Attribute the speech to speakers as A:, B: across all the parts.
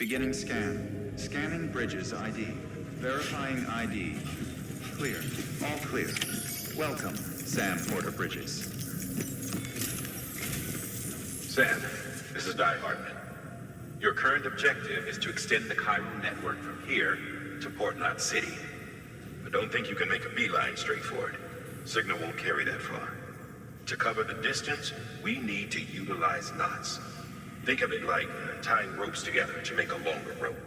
A: Beginning scan. Scanning bridges ID. Verifying ID. Clear. All clear. Welcome, Sam Porter Bridges.
B: Sam, this is Die Hartman. Your current objective is to extend the Cairo network from here to Port Knot City. But don't think you can make a beeline straight for it. Signal won't carry that far. To cover the distance, we need to utilize knots. Think of it like tying ropes together to make a longer rope.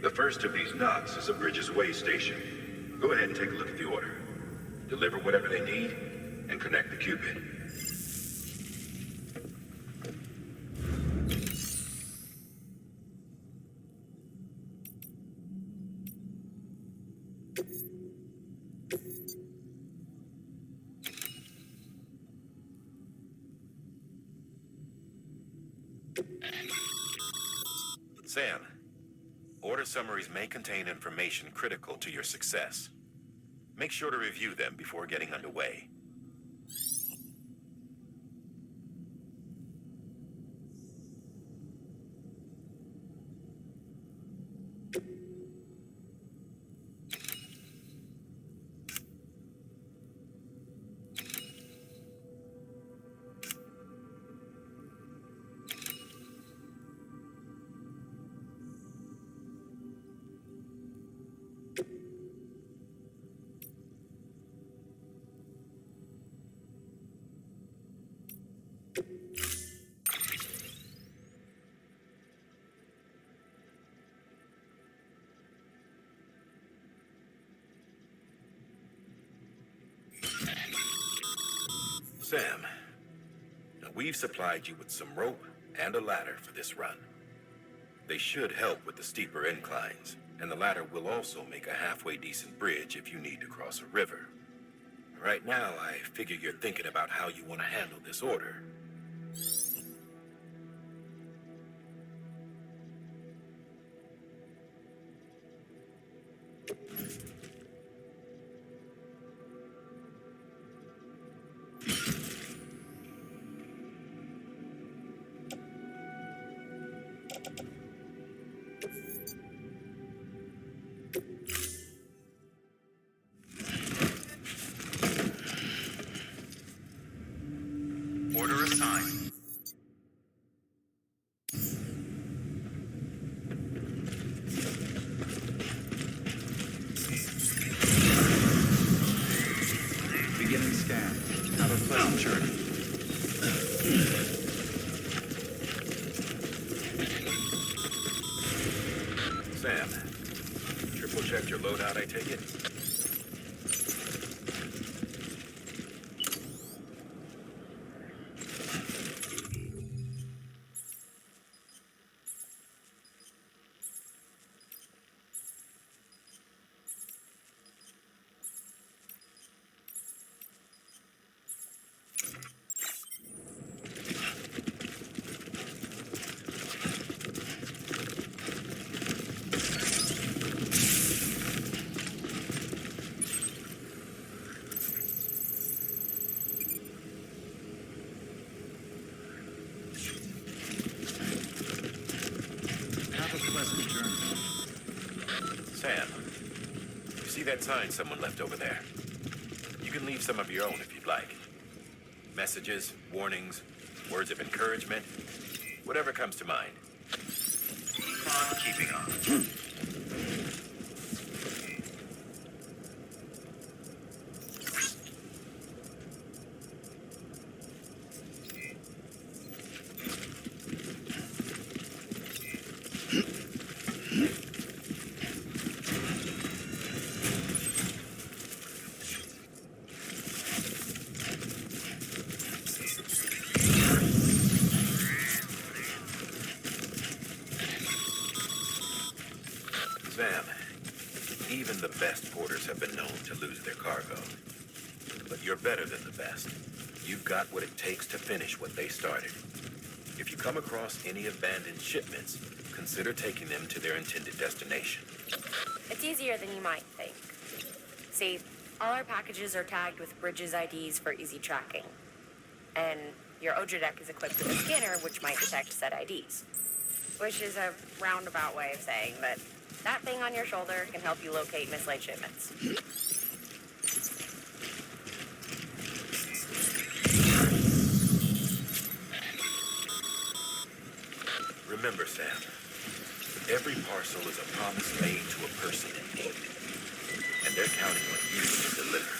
B: The first of these knots is a Bridges way station. Go ahead and take a look at the order. Deliver whatever they need, and connect the Cupid.
C: Sam, order summaries may contain information critical to your success. Make sure to review them before getting underway. Sam, now we've supplied you with some rope and a ladder for this run. They should help with the steeper inclines, and the ladder will also make a halfway decent bridge if you need to cross a river. Right now, I figure you're thinking about how you want to handle this order.
A: Order assigned. Beginning scan. Have a pleasant journey.
C: Sam, triple check your loadout, I take it? Sam, you see that sign someone left over there? You can leave some of your own if you'd like. Messages, warnings, words of encouragement, whatever comes to mind.
A: Keep on keeping on.
C: Sam, even the best porters have been known to lose their cargo. But you're better than the best. You've got what it takes to finish what they started. If you come across any abandoned shipments, consider taking them to their intended destination.
D: It's easier than you might think. See, all our packages are tagged with Bridges IDs for easy tracking. And your Oja deck is equipped with a scanner which might detect said IDs. which is a roundabout way of saying that that thing on your shoulder can help you locate mislaid shipments.
C: Remember, Sam, every parcel is a promise made to a person in need, and they're counting on you to deliver.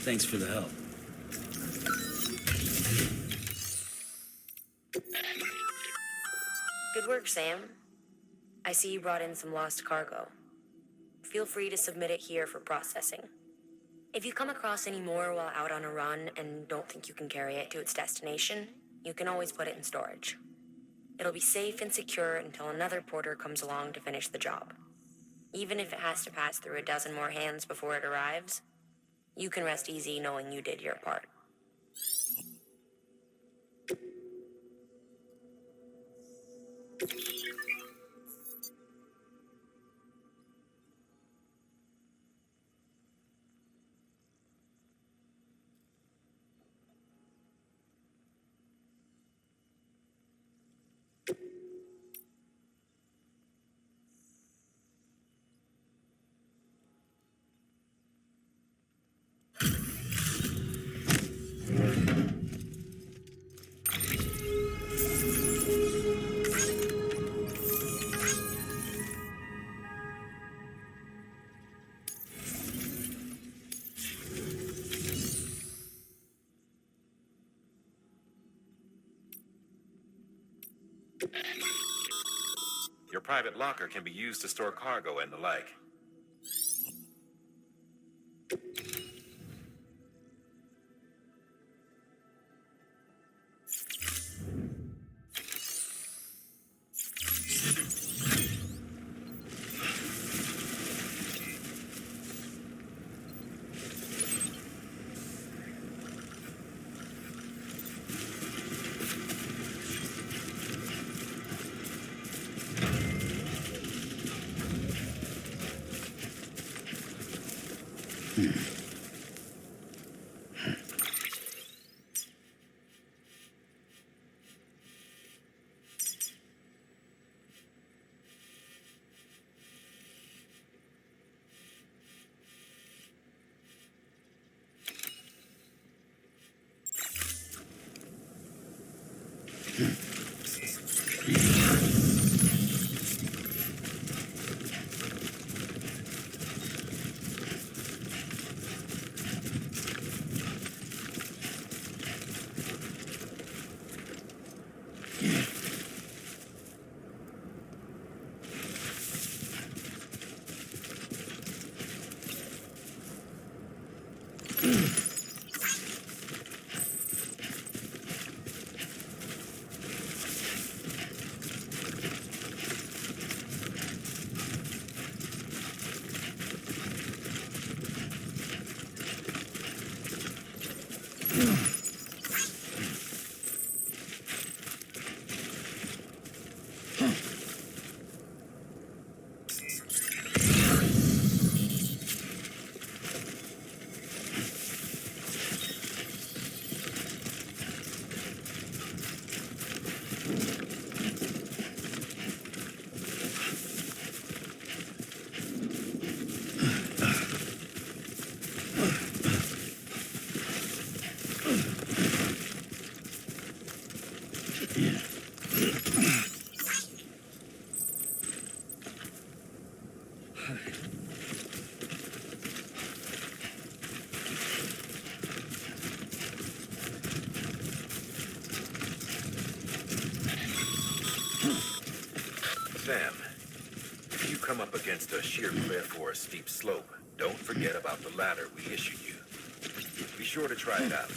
E: Thanks for the help.
D: Good work, Sam. I see you brought in some lost cargo. Feel free to submit it here for processing. If you come across any more while out on a run and don't think you can carry it to its destination, you can always put it in storage. It'll be safe and secure until another porter comes along to finish the job. Even if it has to pass through a dozen more hands before it arrives, you can rest easy knowing you did your part.
C: Your private locker can be used to store cargo and the like. Sam, if you come up against a sheer cliff or a steep slope, don't forget about the ladder we issued you. Be sure to try it out.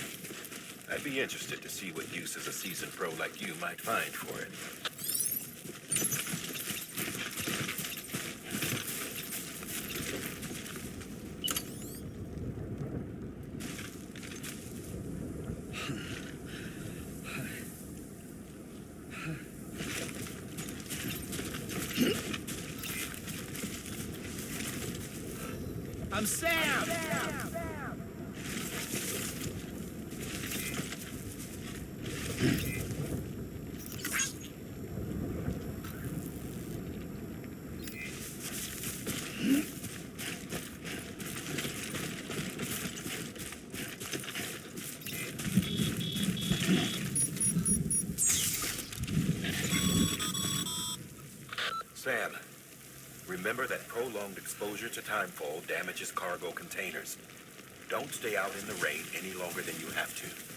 C: I'd be interested to see what uses a seasoned pro like you might find for it.
E: I'm Sam!
C: Sam, remember that prolonged exposure to timefall damages cargo containers. Don't stay out in the rain any longer than you have to.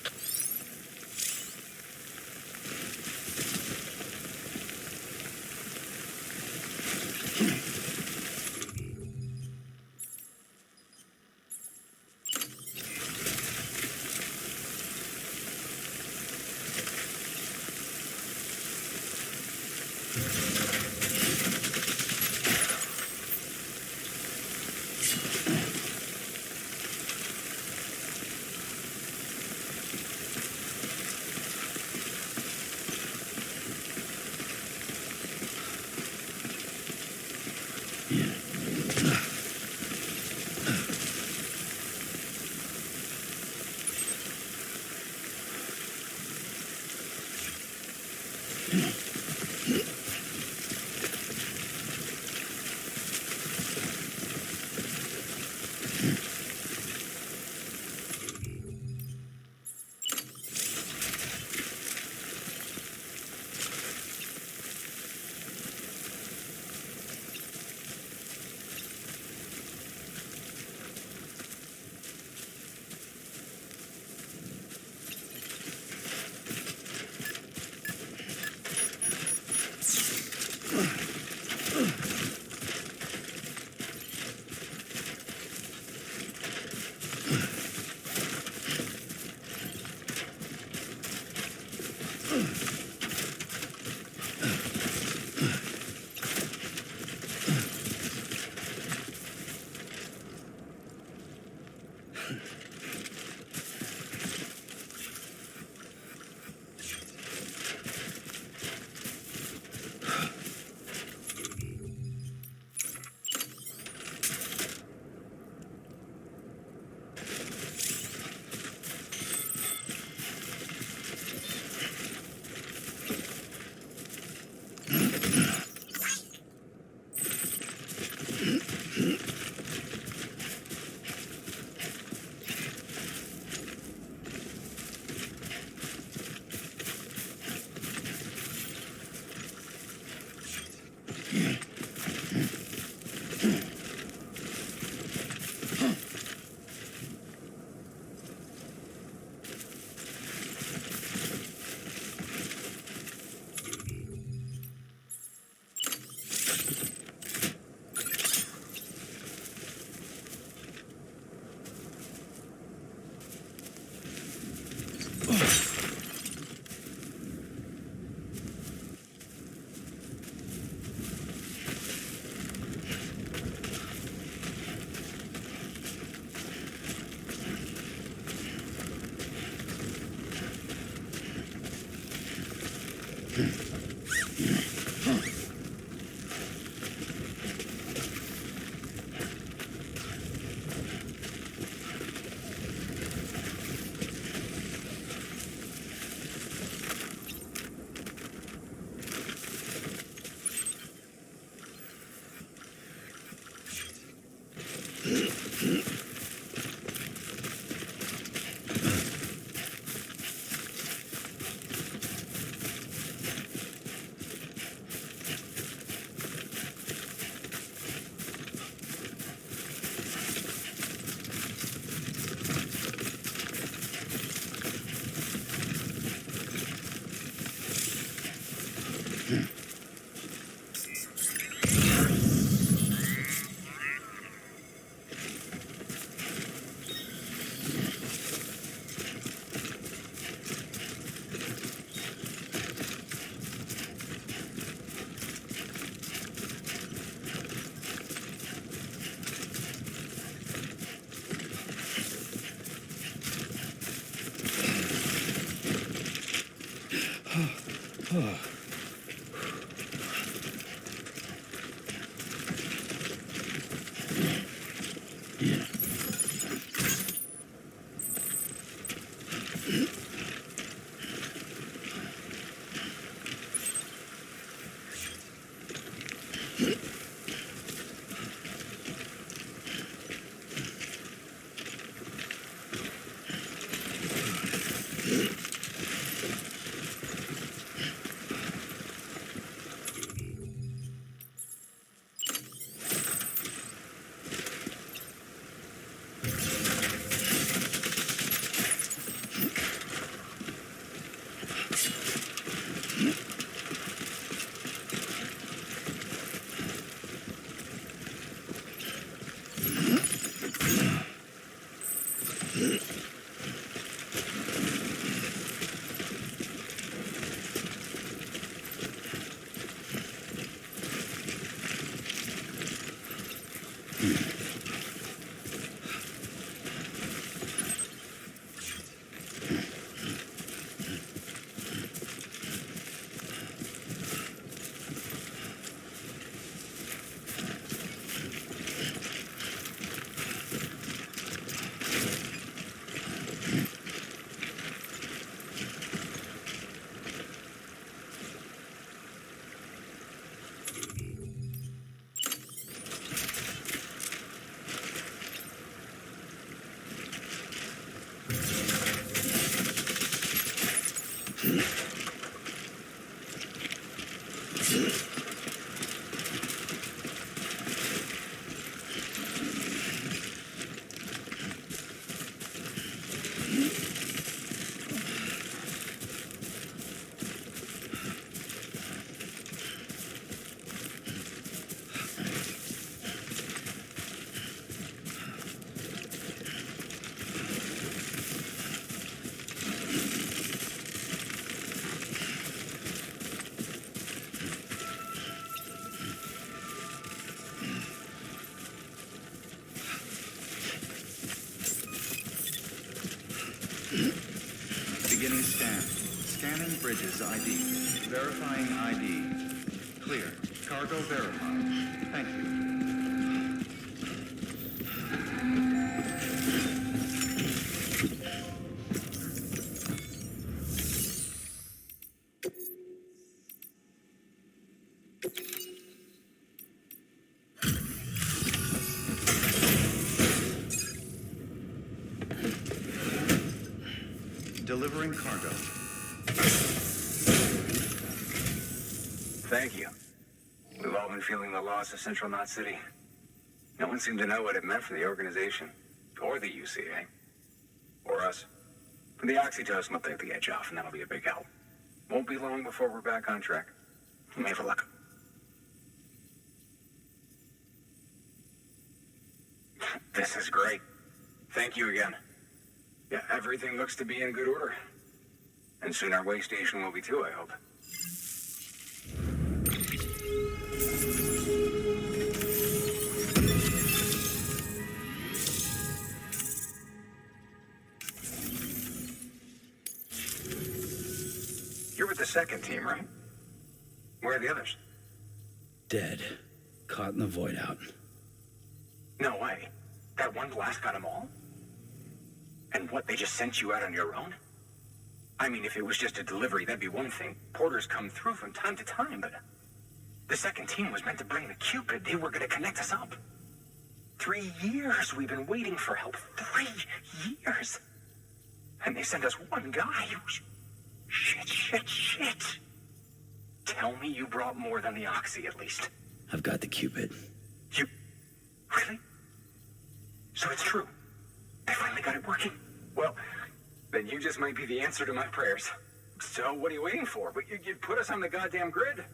A: Beginning scan. Scanning bridges ID. Verifying ID. Clear. Cargo verified. Thank you. Delivering cargo.
F: Thank you. We've all been feeling the loss of Central Knot City. No one seemed to know what it meant for the organization, or the UCA, or us. The oxytocin will take the edge off, and that'll be a big help. Won't be long before we're back on track. You may have a look. This is great. Thank you again. Yeah, everything looks to be in good order. And soon our way station will be too, I hope. You're with the second team, right? Where are the others?
E: Dead. Caught in the void out.
F: No way. That one blast got them all? And what, they just sent you out on your own? I mean, if it was just a delivery, that'd be one thing. Porters come through from time to time, but the second team was meant to bring the Cupid. They were going to connect us up. 3 years we've been waiting for help. 3 years. And they sent us one guy. Shit. Tell me you brought more than the Oxy, at least.
E: I've got the Cupid.
F: You... Really? So it's true. They finally got it working. Well, then you just might be the answer to my prayers. So what are you waiting for? But you put us on the goddamn grid.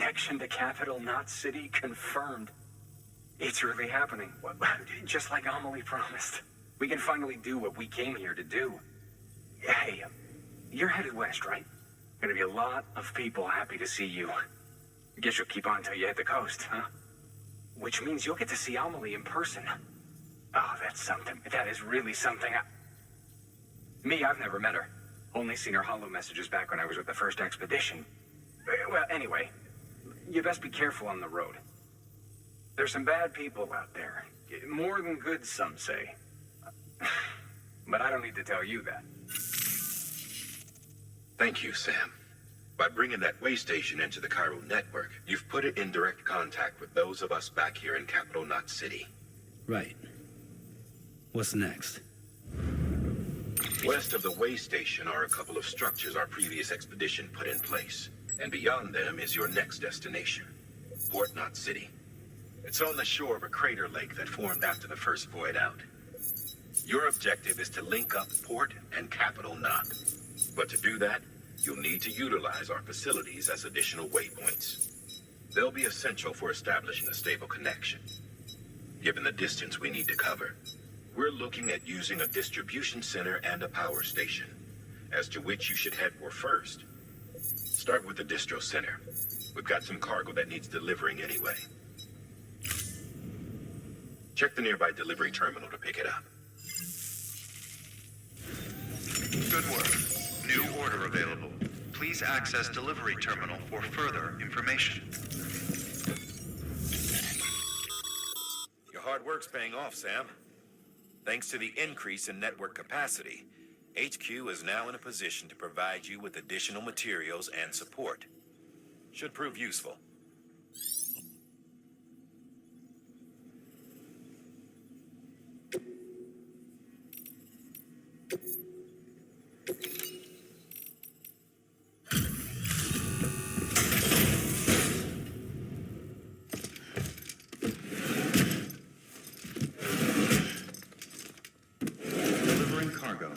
F: connection to capital, not city, confirmed. It's really happening. Just like Amelie promised. We can finally do what we came here to do. Hey, you're headed west, right? Gonna be a lot of people happy to see you. I guess you'll keep on till you hit the coast, huh? Which means you'll get to see Amelie in person. Oh, that's something. That is really something. Me, I've never met her. Only seen her holo messages back when I was with the first expedition. Well, anyway, you best be careful on the road. There's some bad people out there. More than good, some say. But I don't need to tell you that.
C: Thank you, Sam. By bringing that way station into the Cairo network, you've put it in direct contact with those of us back here in Capital Knot City.
E: Right. What's next?
C: West of the way station are a couple of structures our previous expedition put in place. And beyond them is your next destination, Port Knot City. It's on the shore of a crater lake that formed after the first void out. Your objective is to link up Port and Capital Knot. But to do that, you'll need to utilize our facilities as additional waypoints. They'll be essential for establishing a stable connection. Given the distance we need to cover, we're looking at using a distribution center and a power station, as to which you should head for first. Start with the distro center. We've got some cargo that needs delivering anyway. Check the nearby delivery terminal to pick it up.
A: Good work. New order available. Please access delivery terminal for further information.
C: Your hard work's paying off, Sam. Thanks to the increase in network capacity, HQ is now in a position to provide you with additional materials and support. Should prove useful.
A: Delivering cargo.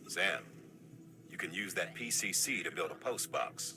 C: Sam, you can use that PCC to build a post box.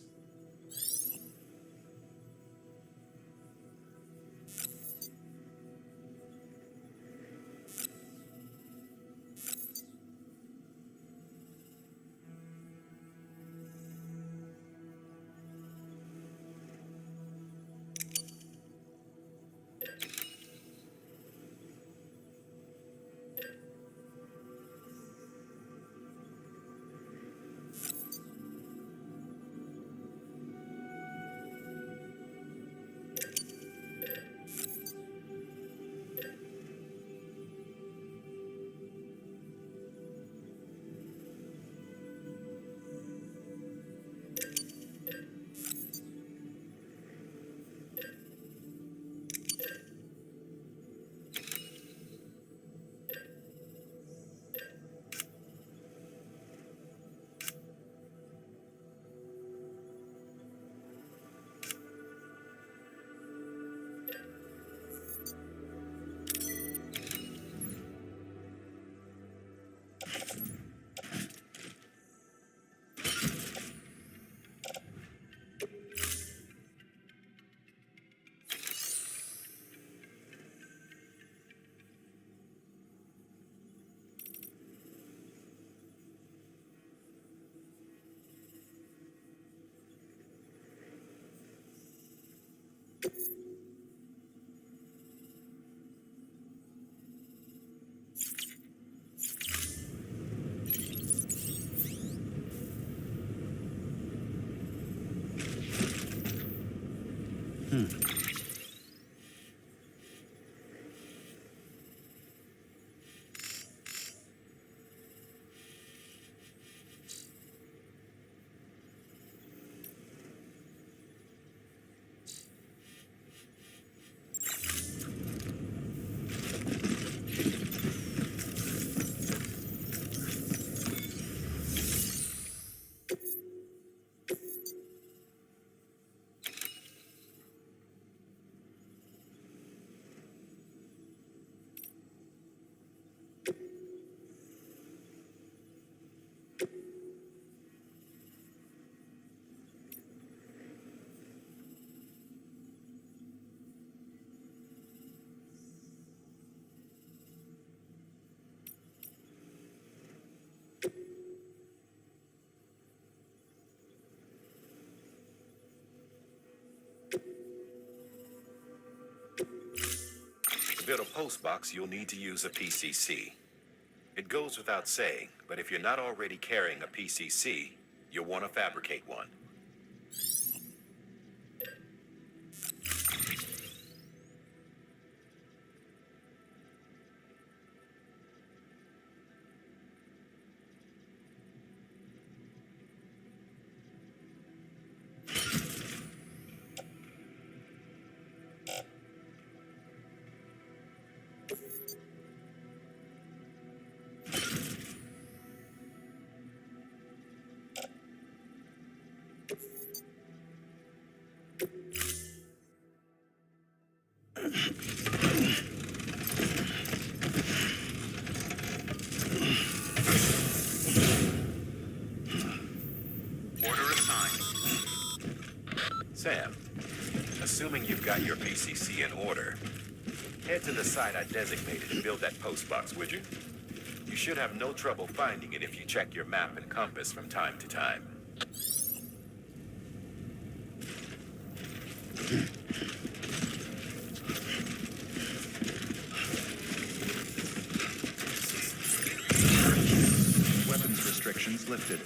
C: To build a post box, you'll need to use a PCC. It goes without saying, but if you're not already carrying a PCC, you'll want to fabricate one. Sam, assuming you've got your PCC in order, head to the site I designated and build that post box, would you? You should have no trouble finding it if you check your map and compass from time to time.
A: Weapons restrictions lifted.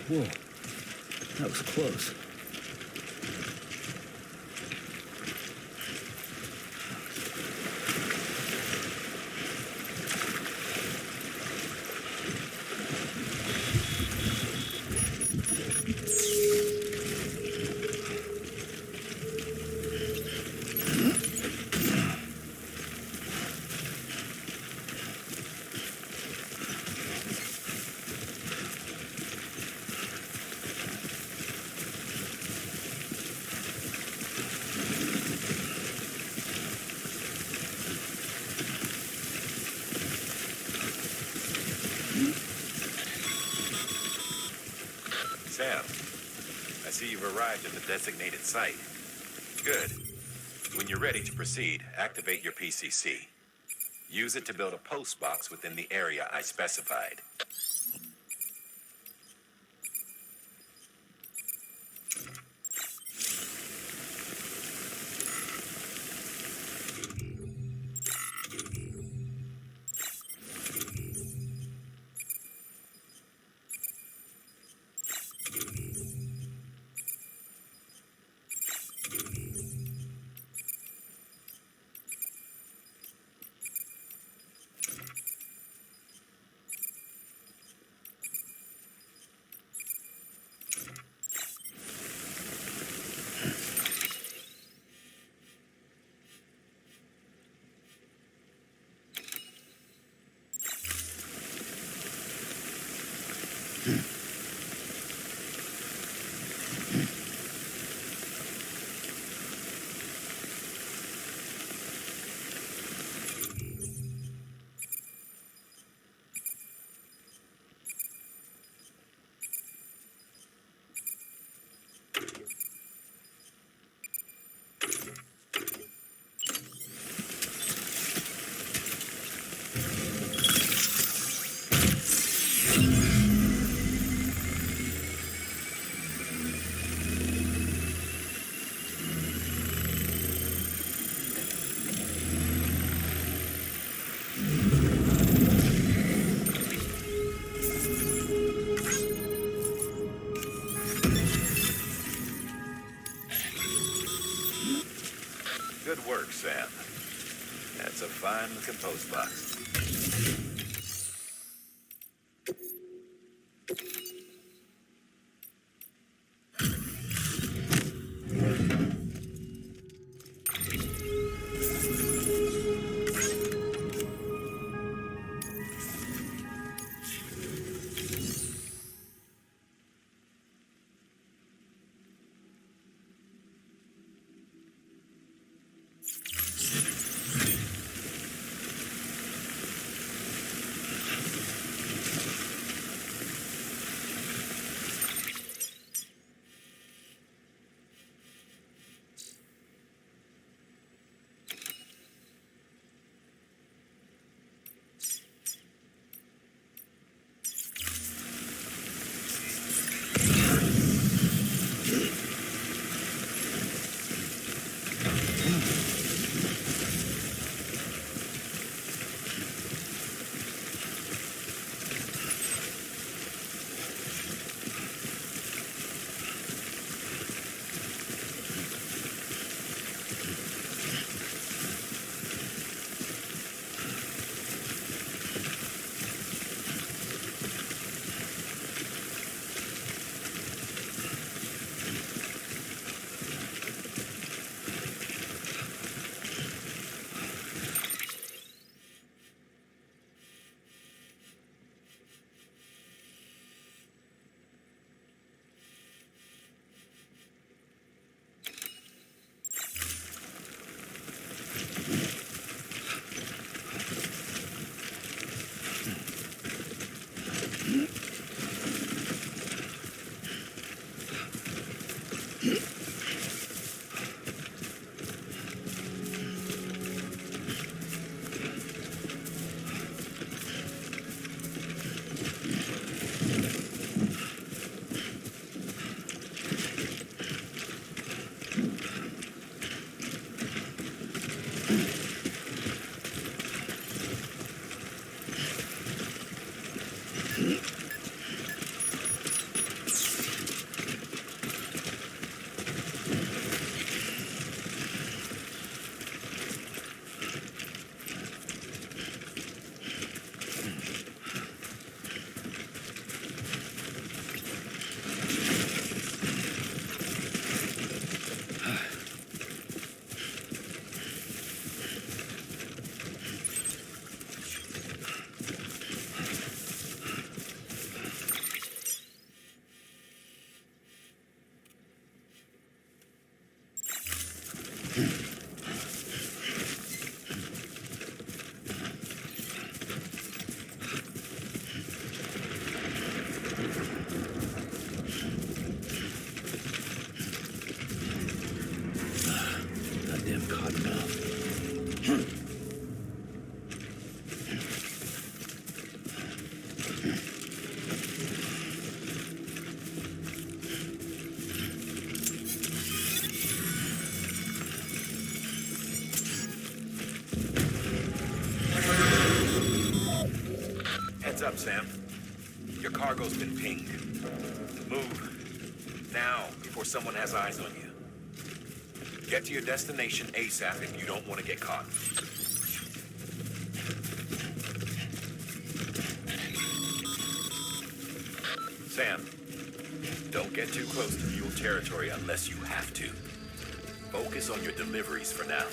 E: Whoa, that was close.
C: Sam, I see you've arrived at the designated site. Good. When you're ready to proceed, activate your PCC. Use it to build a post box within the area I specified. Good work, Sam. That's a fine-looking post box. Heads up, Sam. Your cargo's been pinged. Move. Now, before someone has eyes on you. Get to your destination ASAP if you don't want to get caught. Sam, don't get too close to mule territory unless you have to. Focus on your deliveries for now.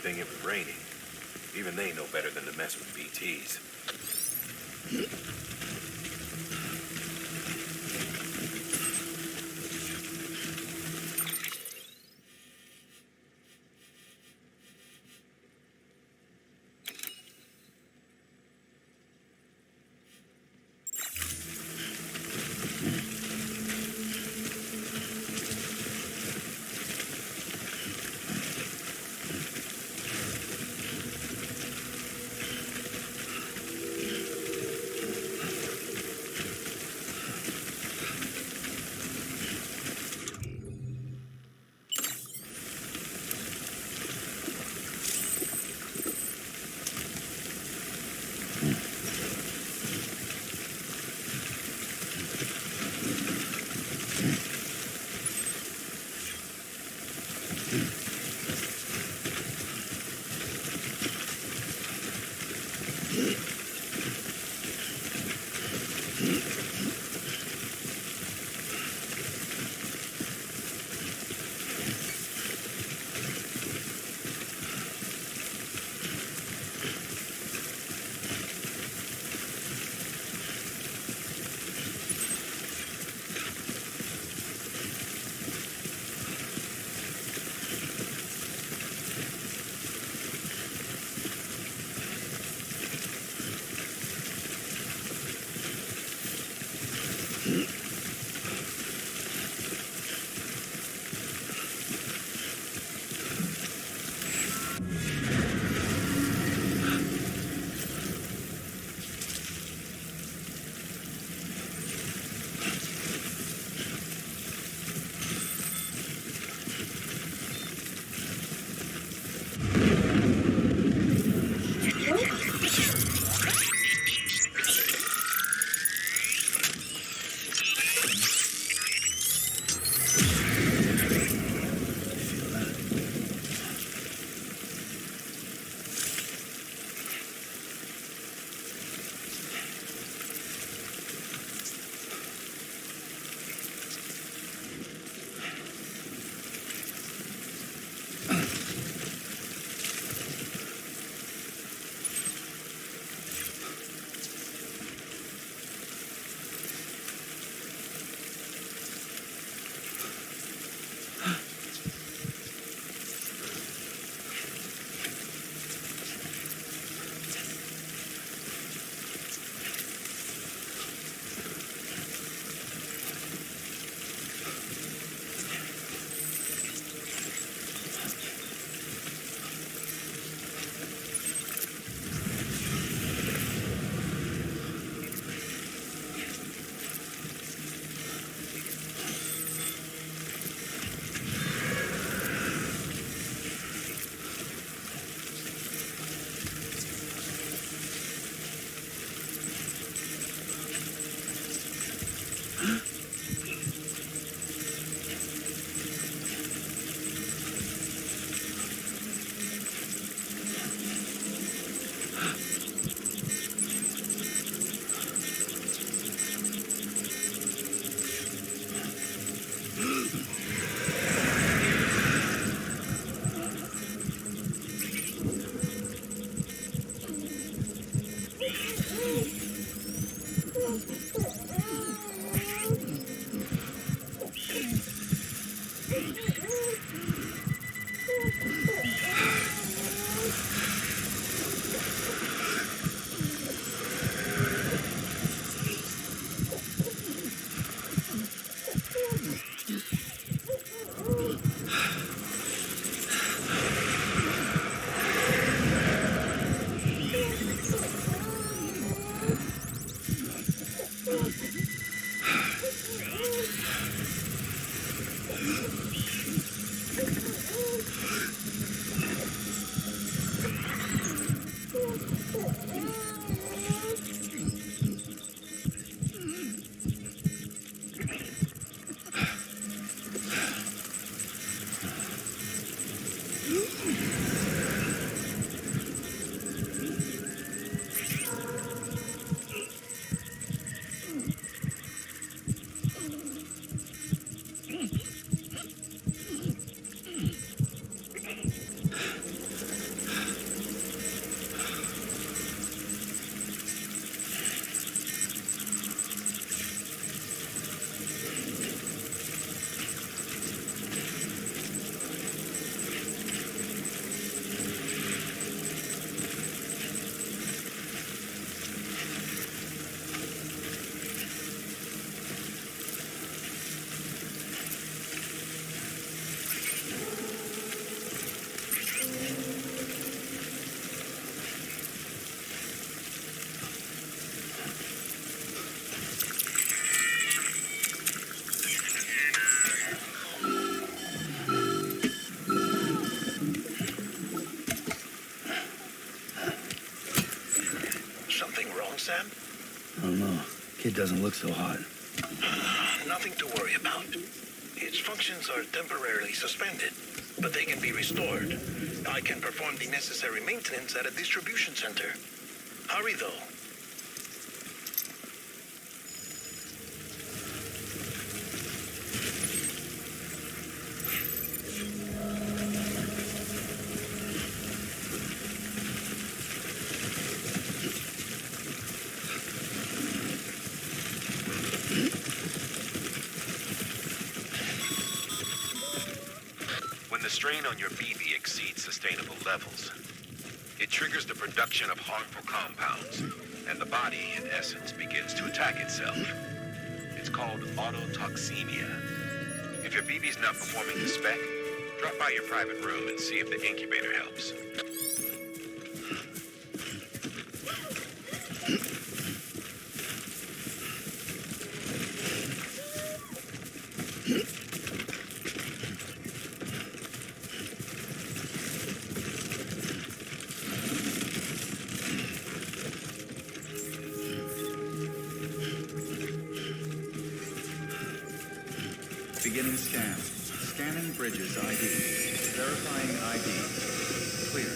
C: thing it was raining. Even they know better than to mess with BTs.
G: Sam?
E: I don't know. Kid doesn't look so hot.
G: Nothing to worry about. Its functions are temporarily suspended, but they can be restored. I can perform the necessary maintenance at a distribution center. Hurry, though.
C: When the strain on your BB exceeds sustainable levels, it triggers the production of harmful compounds, and the body, in essence, begins to attack itself. It's called autotoxemia. If your BB's not performing to spec, drop by your private room and see if the incubator helps.
A: Beginning scan. Scanning bridges ID. Verifying ID. Clear.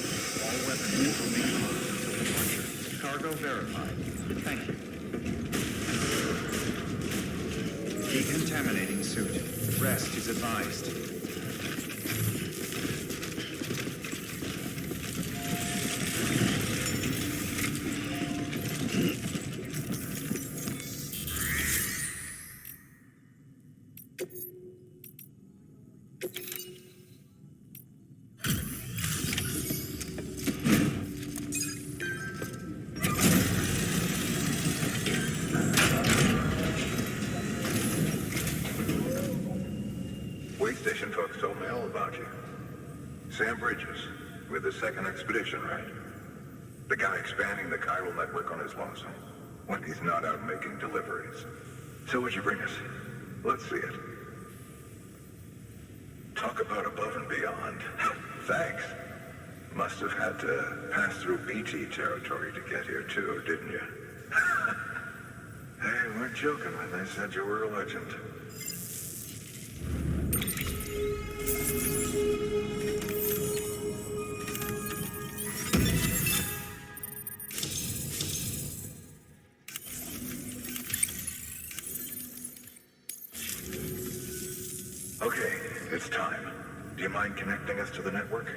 A: All weapons remain on until departure. Cargo verified. Thank you. Decontaminating suit. Rest is advised.
B: Station folks told me all about you. Sam Bridges, with the second expedition, right? The guy expanding the chiral network on his lonesome, when he's not out making deliveries. So what'd you bring us? Let's see it. Talk about above and beyond. Thanks. Must have had to pass through BT territory to get here too, didn't you? Hey, weren't joking when they said you were a legend. Okay, it's time. Do you mind connecting us to the network?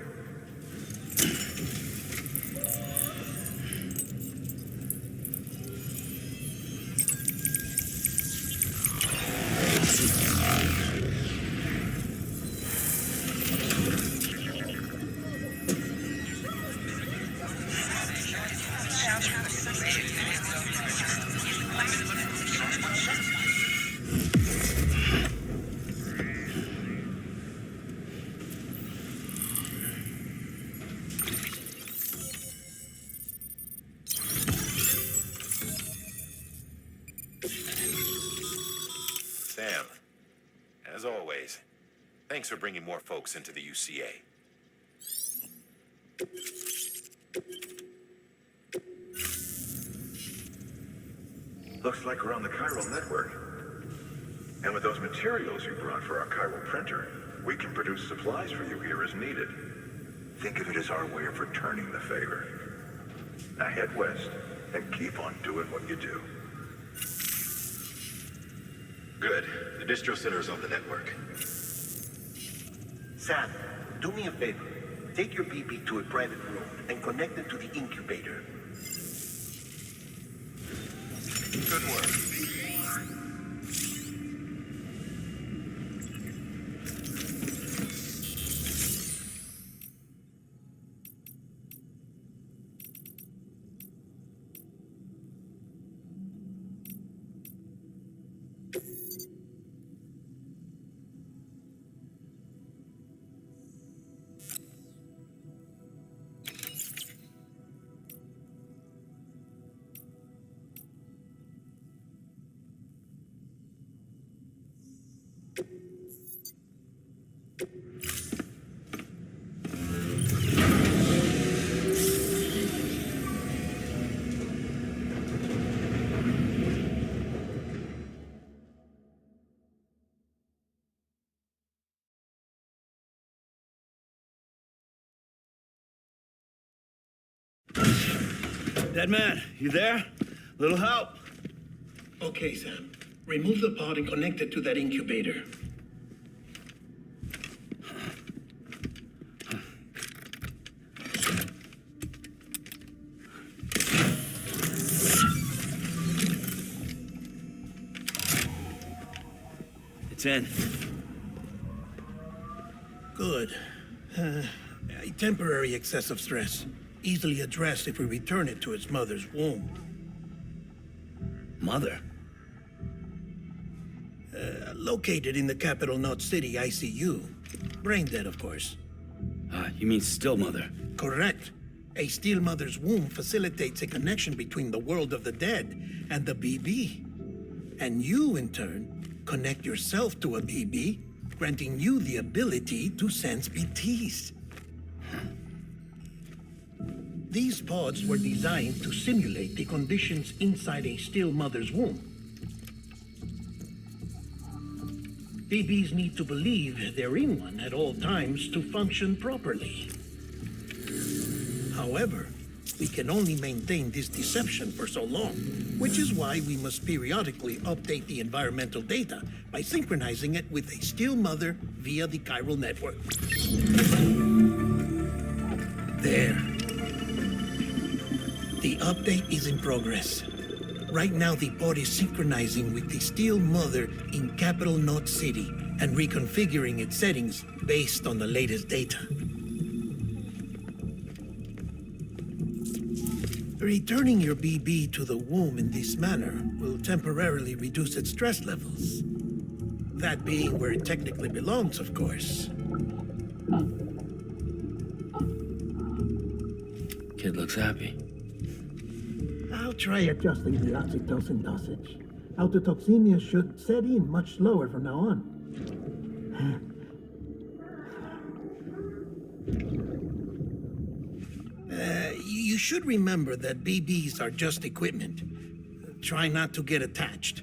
C: Sam, as always, thanks for bringing more folks into the UCA.
B: Looks like we're on the chiral network. And with those materials you brought for our chiral printer, we can produce supplies for you here as needed. Think of it as our way of returning the favor. Now head west and keep on doing what you do.
C: Good. The distro center is on the network.
H: Sam, do me a favor. Take your BB to a private room and connect it to the incubator.
C: Good work.
E: Dead man, you there? Little help?
G: Okay, Sam. Remove the pod and connect it to that incubator.
E: It's in.
G: Good. A temporary excessive stress. Easily addressed if we return it to its mother's womb.
E: Mother?
G: Located in the capital Knot City ICU. Brain dead, of course.
E: You mean still mother?
G: Correct. A still mother's womb facilitates a connection between the world of the dead and the BB. And you, in turn, connect yourself to a BB, granting you the ability to sense BTs. These pods were designed to simulate the conditions inside a still mother's womb. BBs need to believe they're in one at all times to function properly. However, we can only maintain this deception for so long, which is why we must periodically update the environmental data by synchronizing it with a still mother via the chiral network. There. The update is in progress. Right now, the pod is synchronizing with the still mother in capital Knot City and reconfiguring its settings based on the latest data. Returning your BB to the womb in this manner will temporarily reduce its stress levels. That being where it technically belongs, of course.
E: Kid looks happy.
G: I'll try adjusting the oxytocin dosage. Autotoxemia should set in much slower from now on. You should remember that BBs are just equipment. Try not to get attached.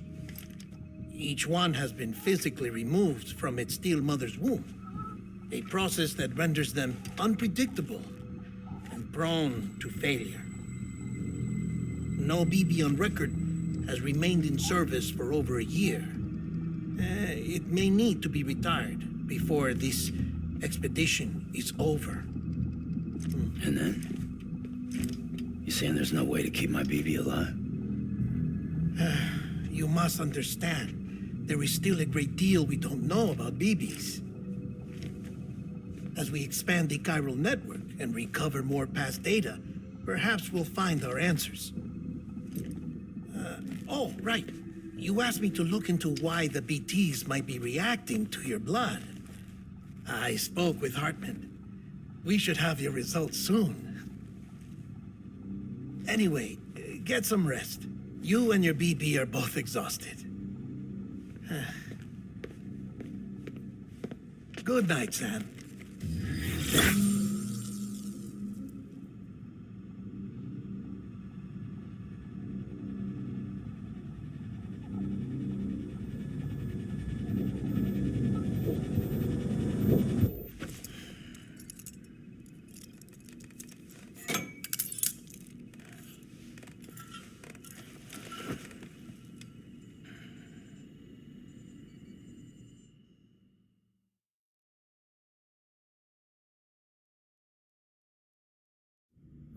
G: Each one has been physically removed from its still mother's womb, a process that renders them unpredictable and prone to failure. No BB on record has remained in service for over a year. It may need to be retired before this expedition is over.
E: And then? You saying there's no way to keep my BB alive?
G: You must understand, there is still a great deal we don't know about BBs. As we expand the chiral network and recover more past data, perhaps we'll find our answers. Oh, right. You asked me to look into why the BTs might be reacting to your blood. I spoke with Hartman. We should have your results soon. Anyway, get some rest. You and your BB are both exhausted. Good night, Sam.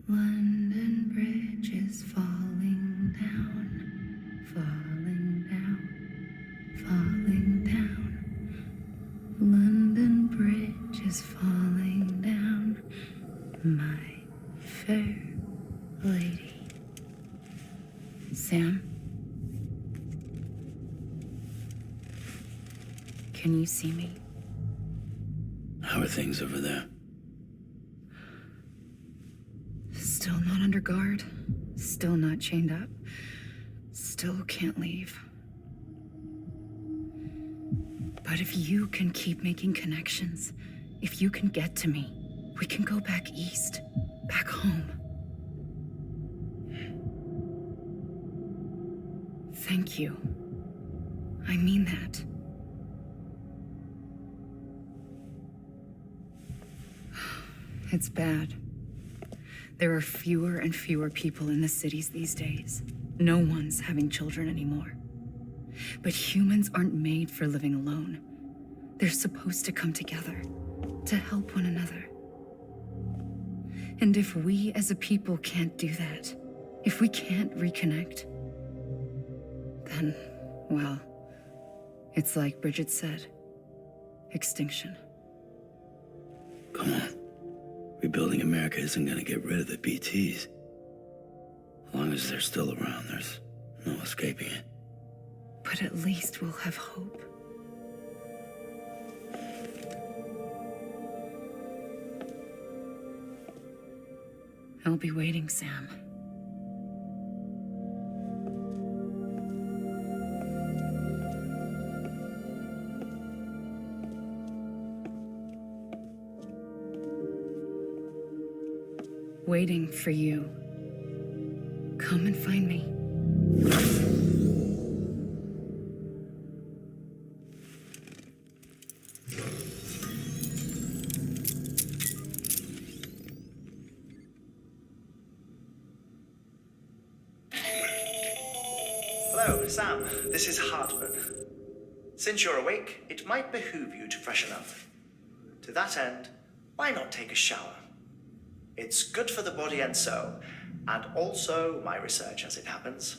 I: London Bridge is falling down, falling down, falling down. London Bridge is falling down, my fair lady. Sam? Can you see me?
E: How are things over there?
I: Still not under guard, still not chained up, still can't leave. But if you can keep making connections, if you can get to me, we can go back east, back home. Thank you. I mean that. It's bad. There are fewer and fewer people in the cities these days. No one's having children anymore. But humans aren't made for living alone. They're supposed to come together, to help one another. And if we as a people can't do that, if we can't reconnect, then, well, it's like Bridget said, extinction.
E: Come on. Rebuilding America isn't gonna get rid of the BTs. As long as they're still around, there's no escaping it.
I: But at least we'll have hope. I'll be waiting, Sam. Waiting for you. Come and find me.
J: Hello, Sam. This is Hartman. Since you're awake, it might behoove you to freshen up. To that end, why not take a shower? It's good for the body and soul, and also my research as it happens.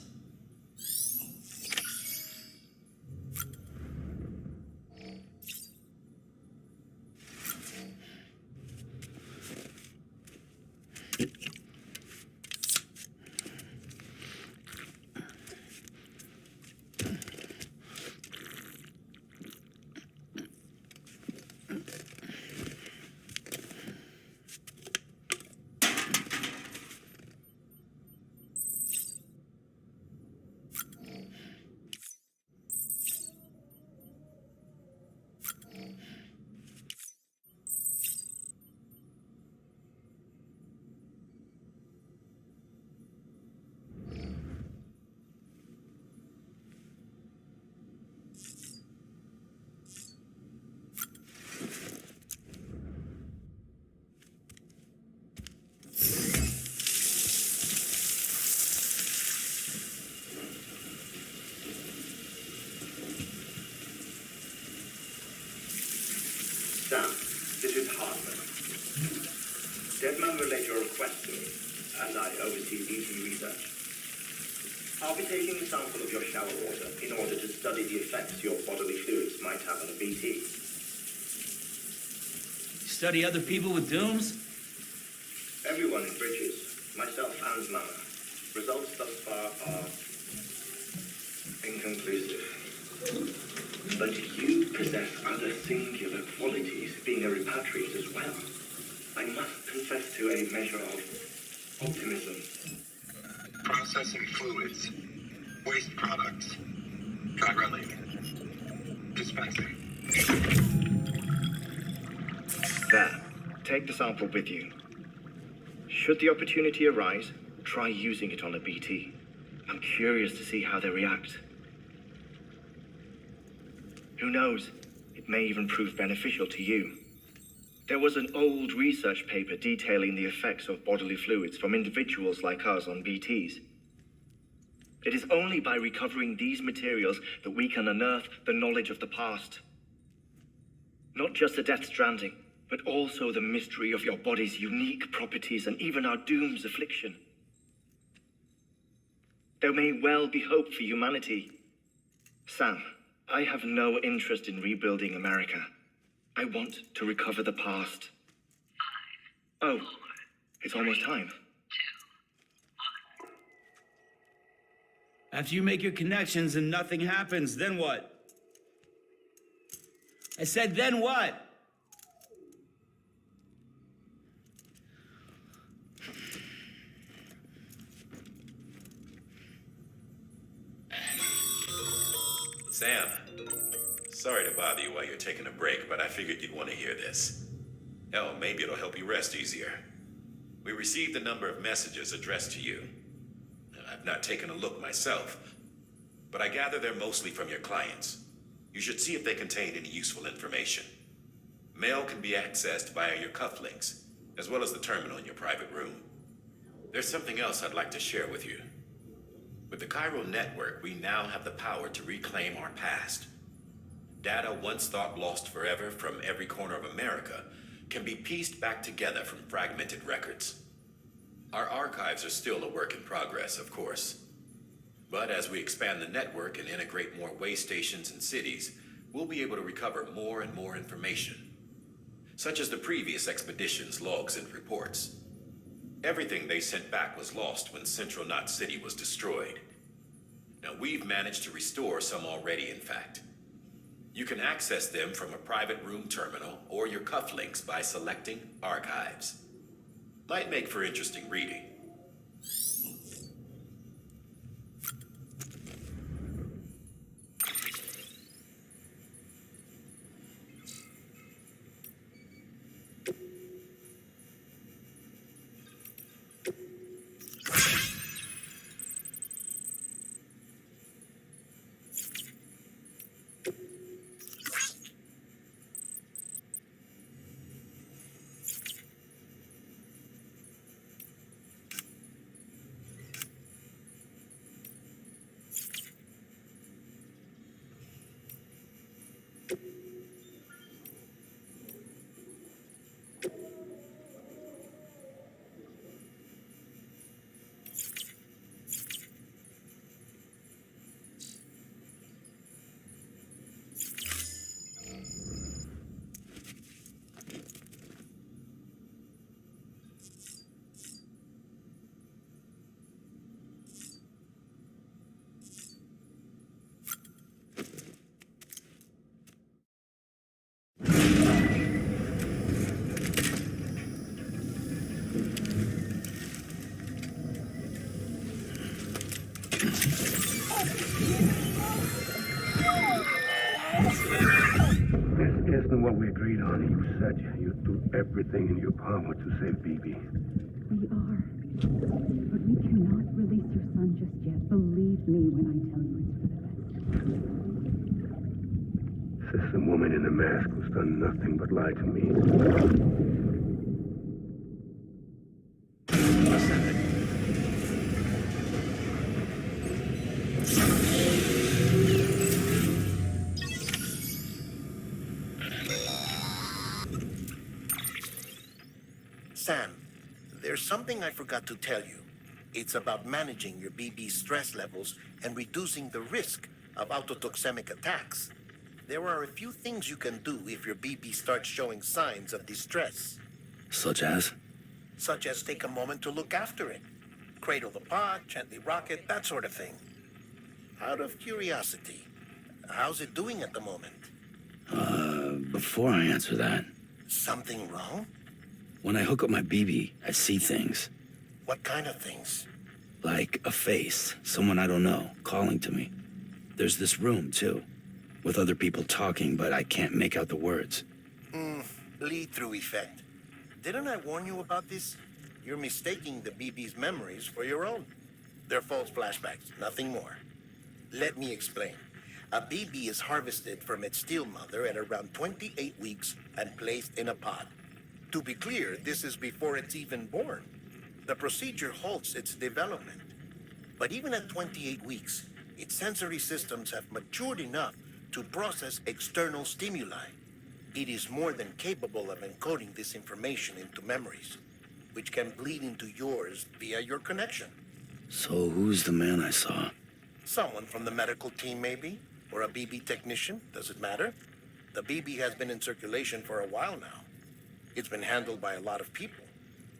K: Sam, this is Hartman. Deadman relayed your request to me, as I oversee BT research. I'll be taking a sample of your shower water in order to study the effects your bodily fluids might have on a BT.
L: Study other people with dooms?
K: Everyone in Bridges, myself and Mama. Results thus far are inconclusive. But you possess other singular qualities, being a repatriate as well. I must confess to a measure of optimism.
B: Processing fluids. Waste products. Drilling. Dispensing.
K: There. Take the sample with you. Should the opportunity arise, try using it on a BT. I'm curious to see how they react. Who knows? It may even prove beneficial to you. There was an old research paper detailing the effects of bodily fluids from individuals like us on BTs. It is only by recovering these materials that we can unearth the knowledge of the past. Not just the Death Stranding, but also the mystery of your body's unique properties and even our doom's affliction. There may well be hope for humanity. Sam, I have no interest in rebuilding America. I want to recover the past. 5, oh, 4, it's almost time.
L: 2, 1. After you make your connections and nothing happens, then what? I said, then what?
C: Sam, sorry to bother you while you're taking a break, but I figured you'd want to hear this. Hell, maybe it'll help you rest easier. We received a number of messages addressed to you. I've not taken a look myself, but I gather they're mostly from your clients. You should see if they contain any useful information. Mail can be accessed via your cufflinks, as well as the terminal in your private room. There's something else I'd like to share with you. With the chiral network, we now have the power to reclaim our past. Data once thought lost forever from every corner of America can be pieced back together from fragmented records. Our archives are still a work in progress, of course. But as we expand the network and integrate more way stations and cities, we'll be able to recover more and more information, such as the previous expedition's logs and reports. Everything they sent back was lost when Central Knot City was destroyed. Now, we've managed to restore some already, in fact. You can access them from a private room terminal or your cufflinks by selecting Archives. Might make for interesting reading.
M: Isn't what we agreed on. You said you'd do everything in your power to save BB.
N: We are. But we cannot release your son just yet. Believe me when I tell you it's for the best.
M: Says the woman in the mask who's done nothing but lie to me.
H: Sam, there's something I forgot to tell you. It's about managing your BB stress levels and reducing the risk of autotoxemic attacks. There are a few things you can do if your BB starts showing signs of distress.
E: Such as?
H: Such as take a moment to look after it. Cradle the pod, gently rock it, that sort of thing. Out of curiosity, how's it doing at the moment?
E: Before I answer that...
H: Something wrong?
E: When I hook up my BB, I see things.
H: What kind of things?
E: Like a face, someone I don't know, calling to me. There's this room, too, with other people talking, but I can't make out the words.
H: Lead-through effect. Didn't I warn you about this? You're mistaking the BB's memories for your own. They're false flashbacks, nothing more. Let me explain. A BB is harvested from its steel mother at around 28 weeks and placed in a pod. To be clear, this is before it's even born. The procedure halts its development. But even at 28 weeks, its sensory systems have matured enough to process external stimuli. It is more than capable of encoding this information into memories, which can bleed into yours via your connection.
E: So who's the man I saw?
H: Someone from the medical team, maybe? Or a BB technician, does it matter? The BB has been in circulation for a while now. It's been handled by a lot of people.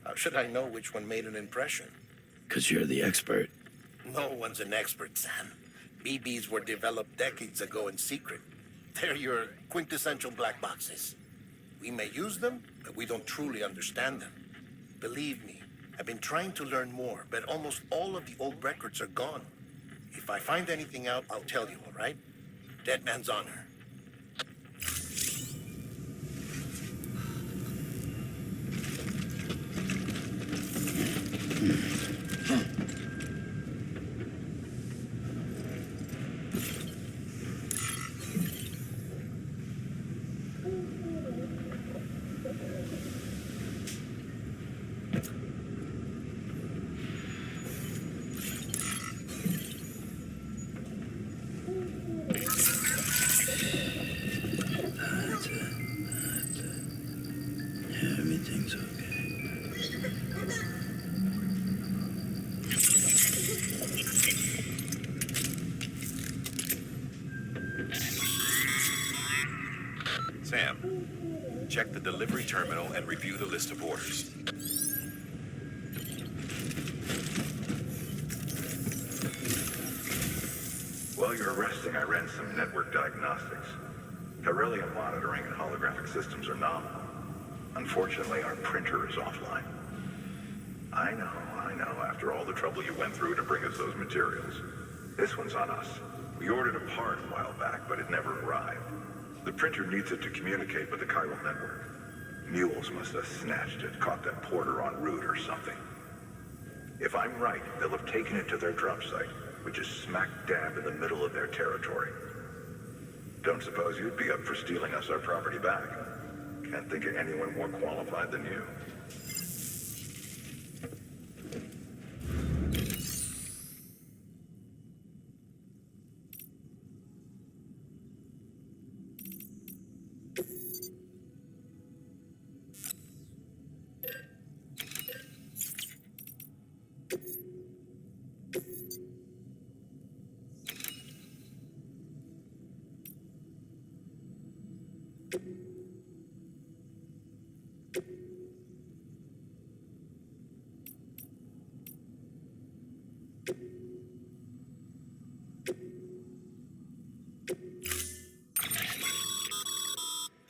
H: How should I know which one made an impression?
E: 'Cause you're the expert.
H: No one's an expert, Sam. BBs were developed decades ago in secret. They're your quintessential black boxes. We may use them, but we don't truly understand them. Believe me, I've been trying to learn more, but almost all of the old records are gone. If I find anything out, I'll tell you, all right? Dead man's honor.
C: check the delivery terminal and review the list of orders.
B: While you're resting, I ran some network diagnostics. Beryllium monitoring and holographic systems are nominal. Unfortunately, our printer is offline. I know. After all the trouble you went through to bring us those materials. This one's on us. We ordered a part a while back, but it never arrived. The printer needs it to communicate with the chiral network. Mules must have snatched it, caught that porter en route or something. If I'm right, they'll have taken it to their drop site, which is smack dab in the middle of their territory. Don't suppose you'd be up for stealing us our property back? Can't think of anyone more qualified than you.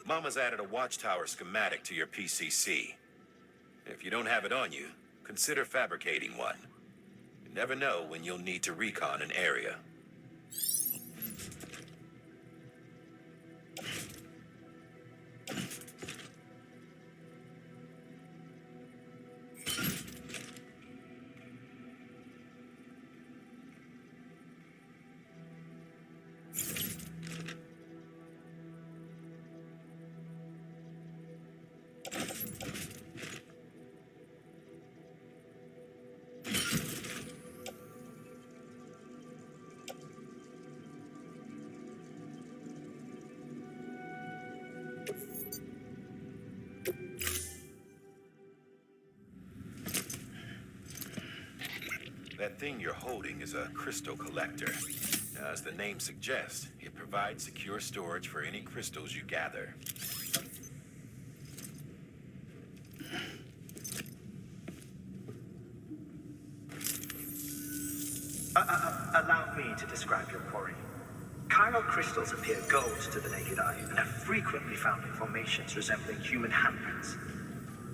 C: Mama's added a watchtower schematic to your PCC. If you don't have it on you, consider fabricating one. You never know when you'll need to recon an area. That thing you're holding is a crystal collector. Now, as the name suggests, it provides secure storage for any crystals you gather.
O: Allow me to describe your quarry. Chiral crystals appear gold to the naked eye and are frequently found in formations resembling human handprints.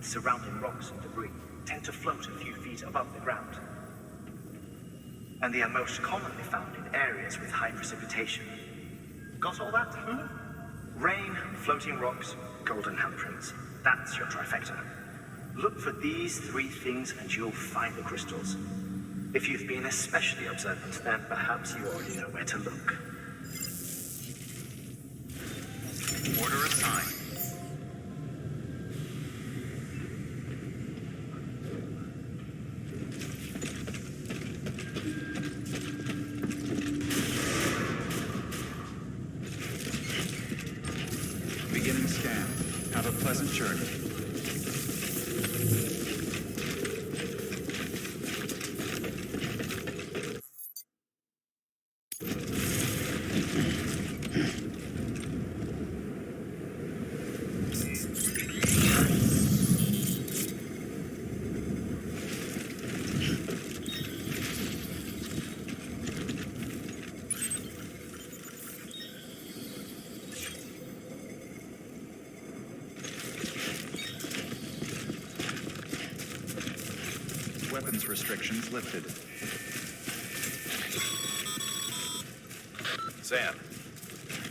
O: Surrounding rocks and debris tend to float a few feet above the ground. And they are most commonly found in areas with high precipitation. Got all that? Rain, floating rocks, golden handprints. That's your trifecta. Look for these three things and you'll find the crystals. If you've been especially observant, then perhaps you already know where to look.
A: Order assigned. Beginning scan. Have a pleasant journey. Weapons restrictions lifted.
C: Sam,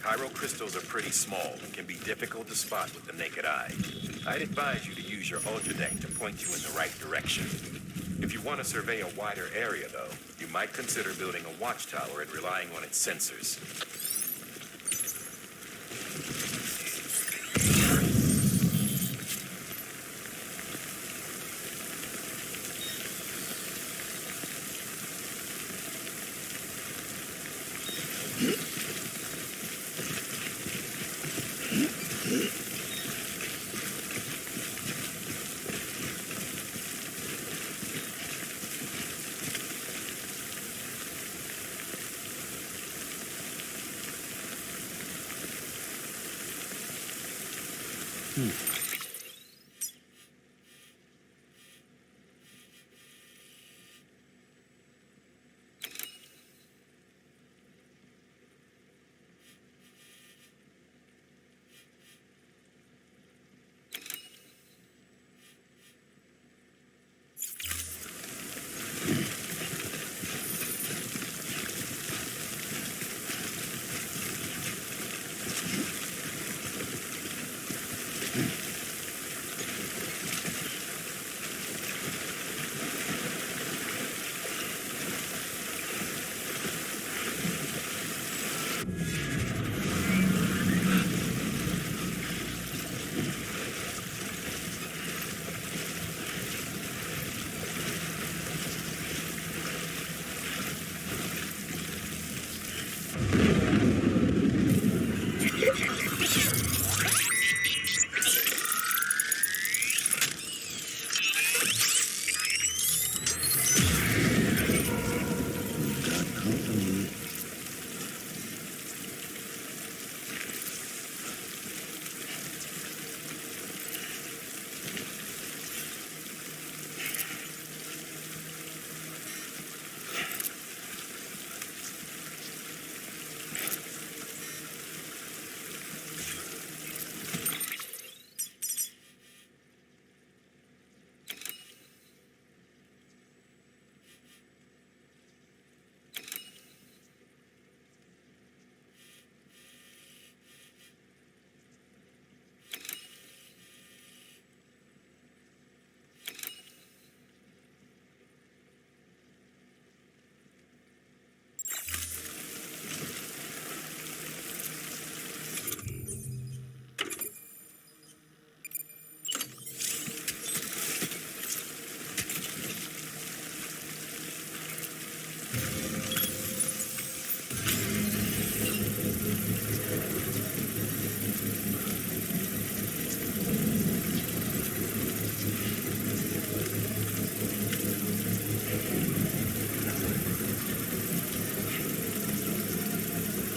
C: chiral crystals are pretty small and can be difficult to spot with the naked eye. I'd advise you to use your ultradeck to point you in the right direction. If you want to survey a wider area, though, you might consider building a watchtower and relying on its sensors.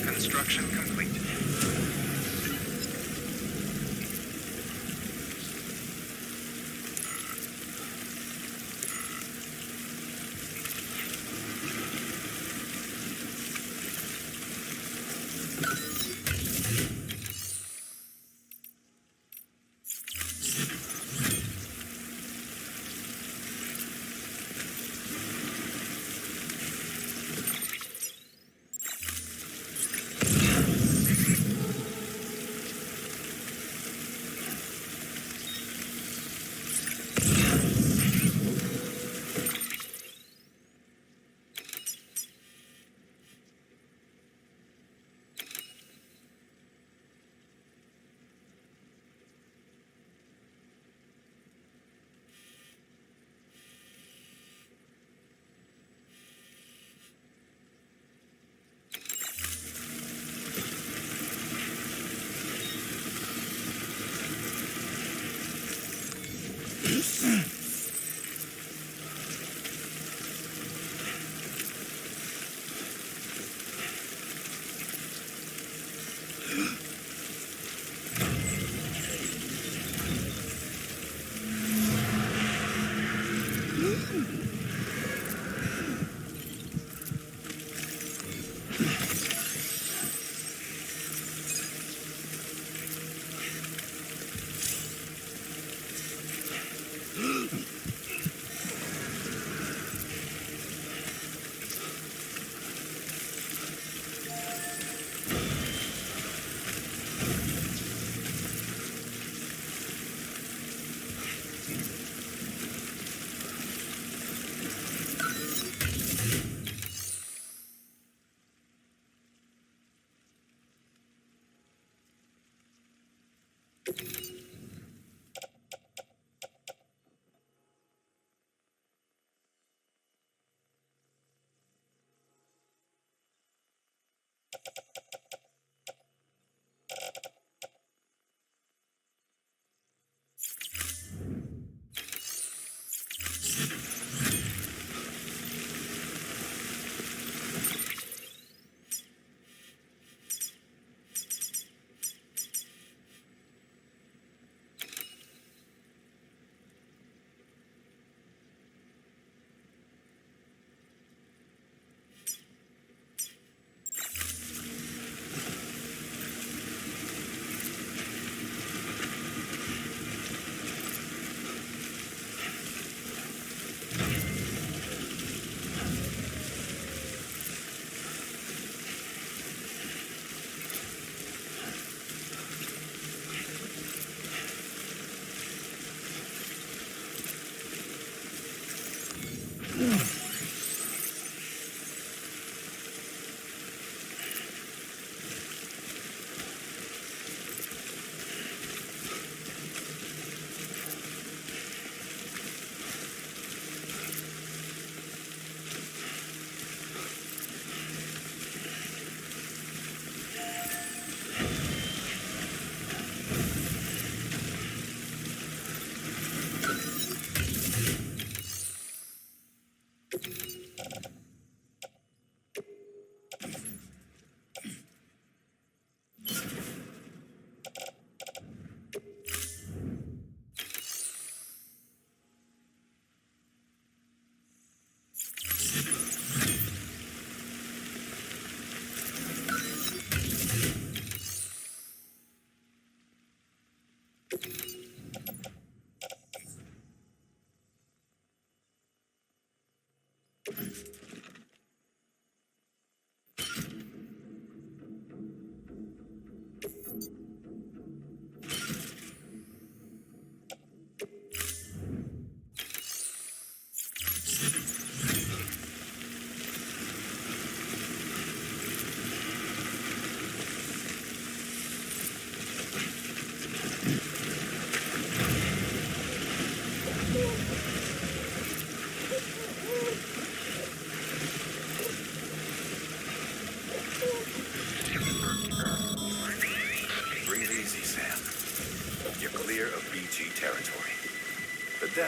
F: Construction complete.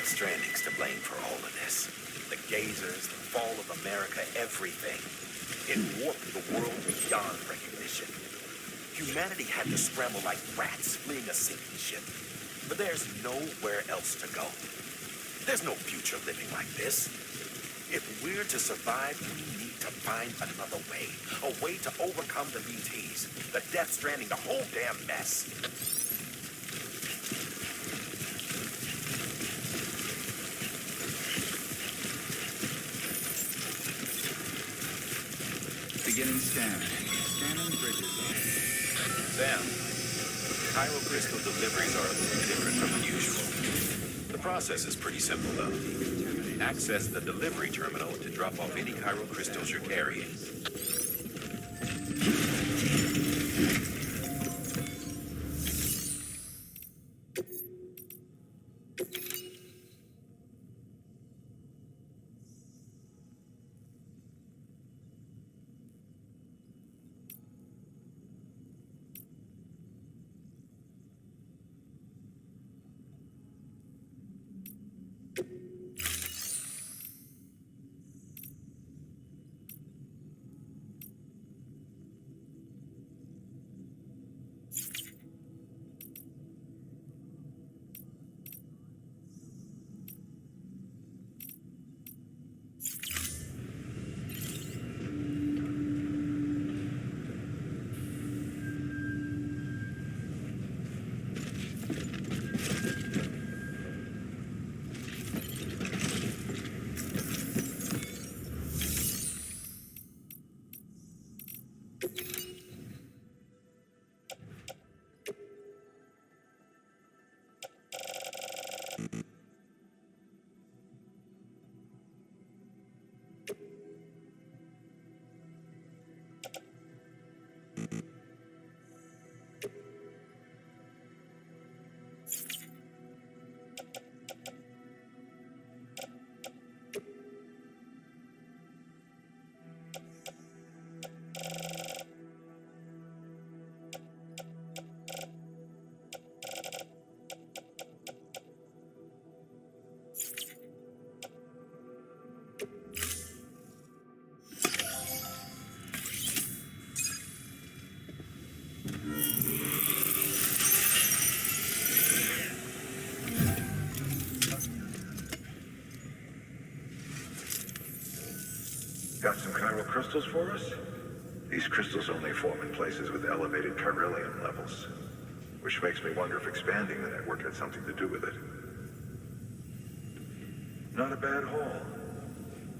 C: Stranding's to blame for all of this. The gazers, the fall of America, everything. It warped the world beyond recognition. Humanity had to scramble like rats fleeing a sinking ship. But there's nowhere else to go. There's no future living like this. If we're to survive, we need to find another way. A way to overcome the BTs, the Death Stranding, the whole damn mess.
A: Beginning scan. Scanning bridges.
C: Sam, Cairo crystal deliveries are a little different from usual. The process is pretty simple, though. Access the delivery terminal to drop off any Cairo crystals you're carrying.
P: Got some chiral crystals for us? These crystals only form in places with elevated chiralium levels, which makes me wonder if expanding the network had something to do with it. Not a bad haul.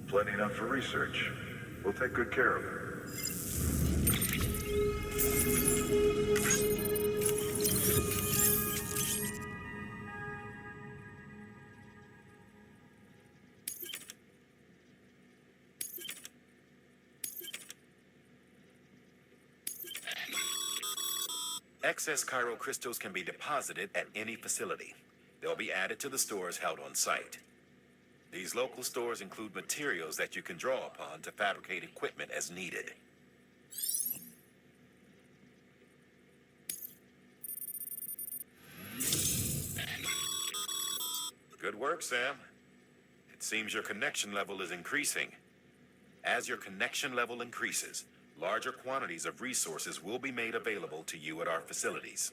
P: Plenty enough for research. We'll take good care of it.
C: Excess chiral crystals can be deposited at any facility. They'll be added to the stores held on site. These local stores include materials that you can draw upon to fabricate equipment as needed. Good work, Sam. It seems your connection level is increasing. As your connection level increases, larger quantities of resources will be made available to you at our facilities.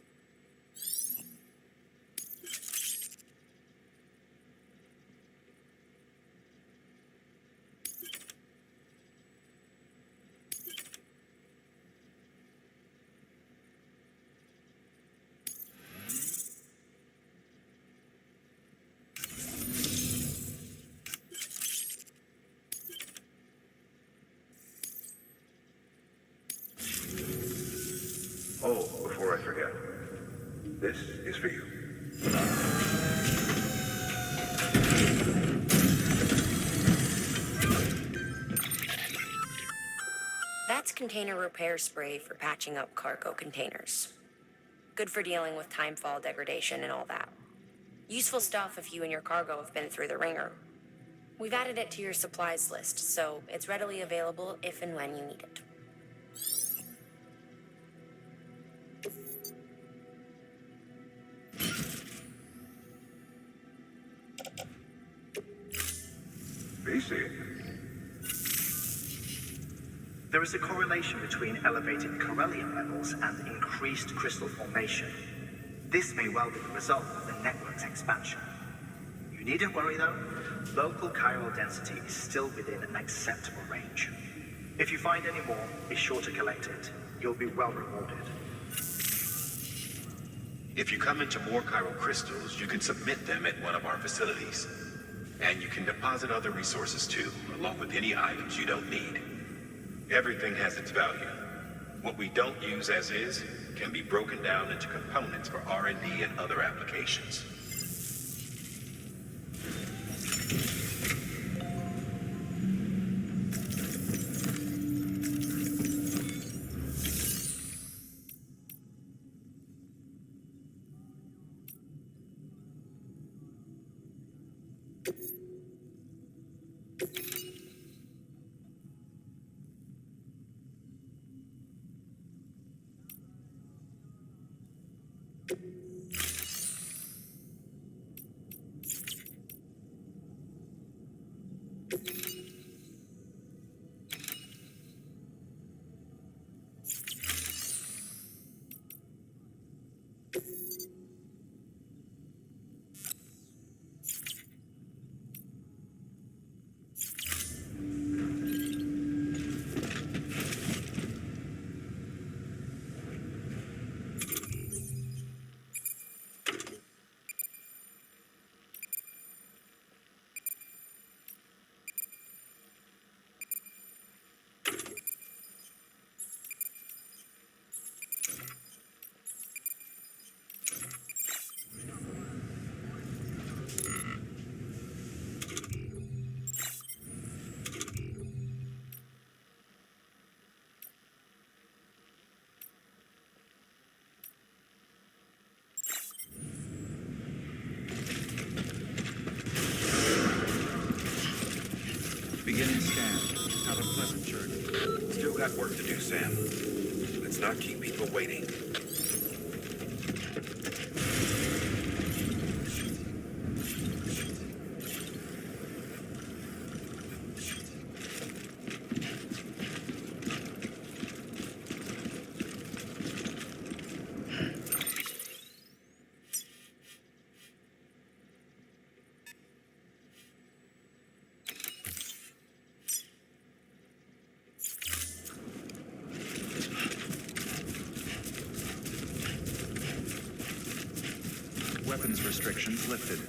P: Oh, before I forget, this is for you.
D: That's container repair spray for patching up cargo containers. Good for dealing with timefall degradation and all that. Useful stuff if you and your cargo have been through the ringer. We've added it to your supplies list, so it's readily available if and when you need it.
O: There is a correlation between elevated corellium levels and increased crystal formation. This may well be the result of the network's expansion. You needn't worry though, local chiral density is still within an acceptable range. If you find any more, be sure to collect it. You'll be well rewarded.
B: If you come into more chiral crystals, you can submit them at one of our facilities. And you can deposit other resources too, along with any items you don't need. Everything has its value. What we don't use as is can be broken down into components for R&D and other applications.
A: Beginning scan. Have a pleasant journey.
C: Still got work to do, Sam. Let's not keep people waiting.
A: Weapons restrictions lifted.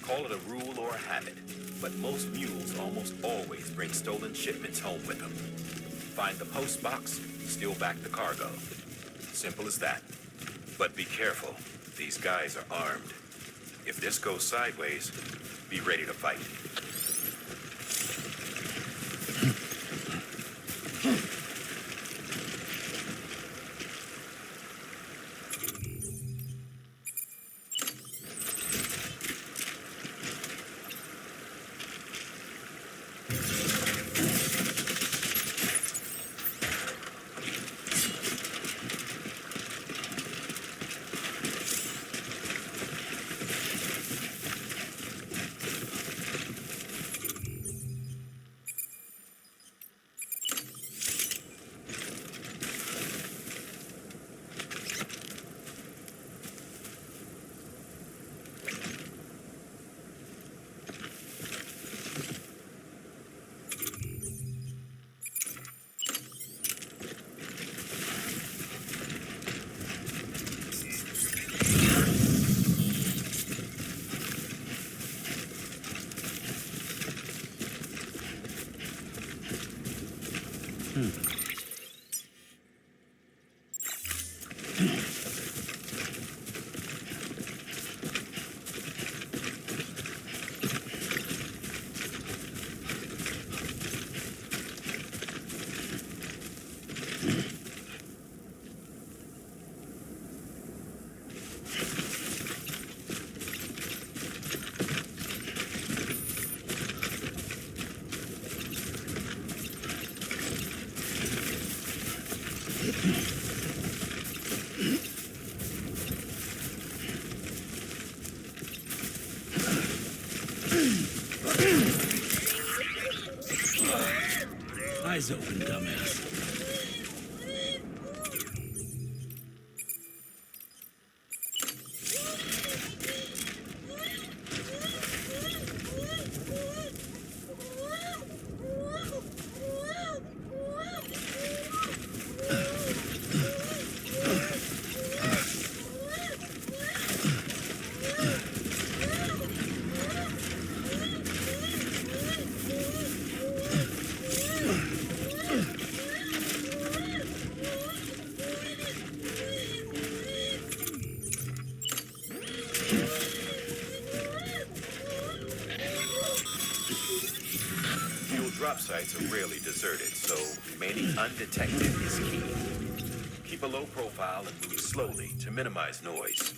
C: Call it a rule or a habit, but most mules almost always bring stolen shipments home with them. Find the post box, steal back the cargo. Simple as that. But be careful. These guys are armed. If this goes sideways, be ready to fight.
L: eyes open, dumbass.
C: Drop sites are rarely deserted, so remaining undetected is key. Keep a low profile and move slowly to minimize noise.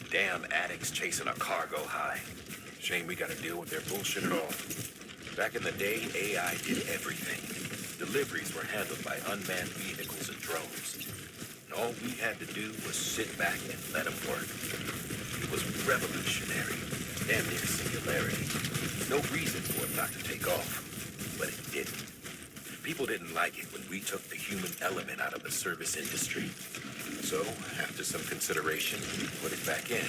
C: Damn addicts chasing a cargo high. Shame we gotta deal with their bullshit at all. Back in the day, AI did everything. Deliveries were handled by unmanned vehicles and drones. And all we had to do was sit back and let them work. It was revolutionary, damn near singularity. No reason for it not to take off, but it didn't. People didn't like it when we took the human element out of the service industry. So, after some consideration, we put it back in.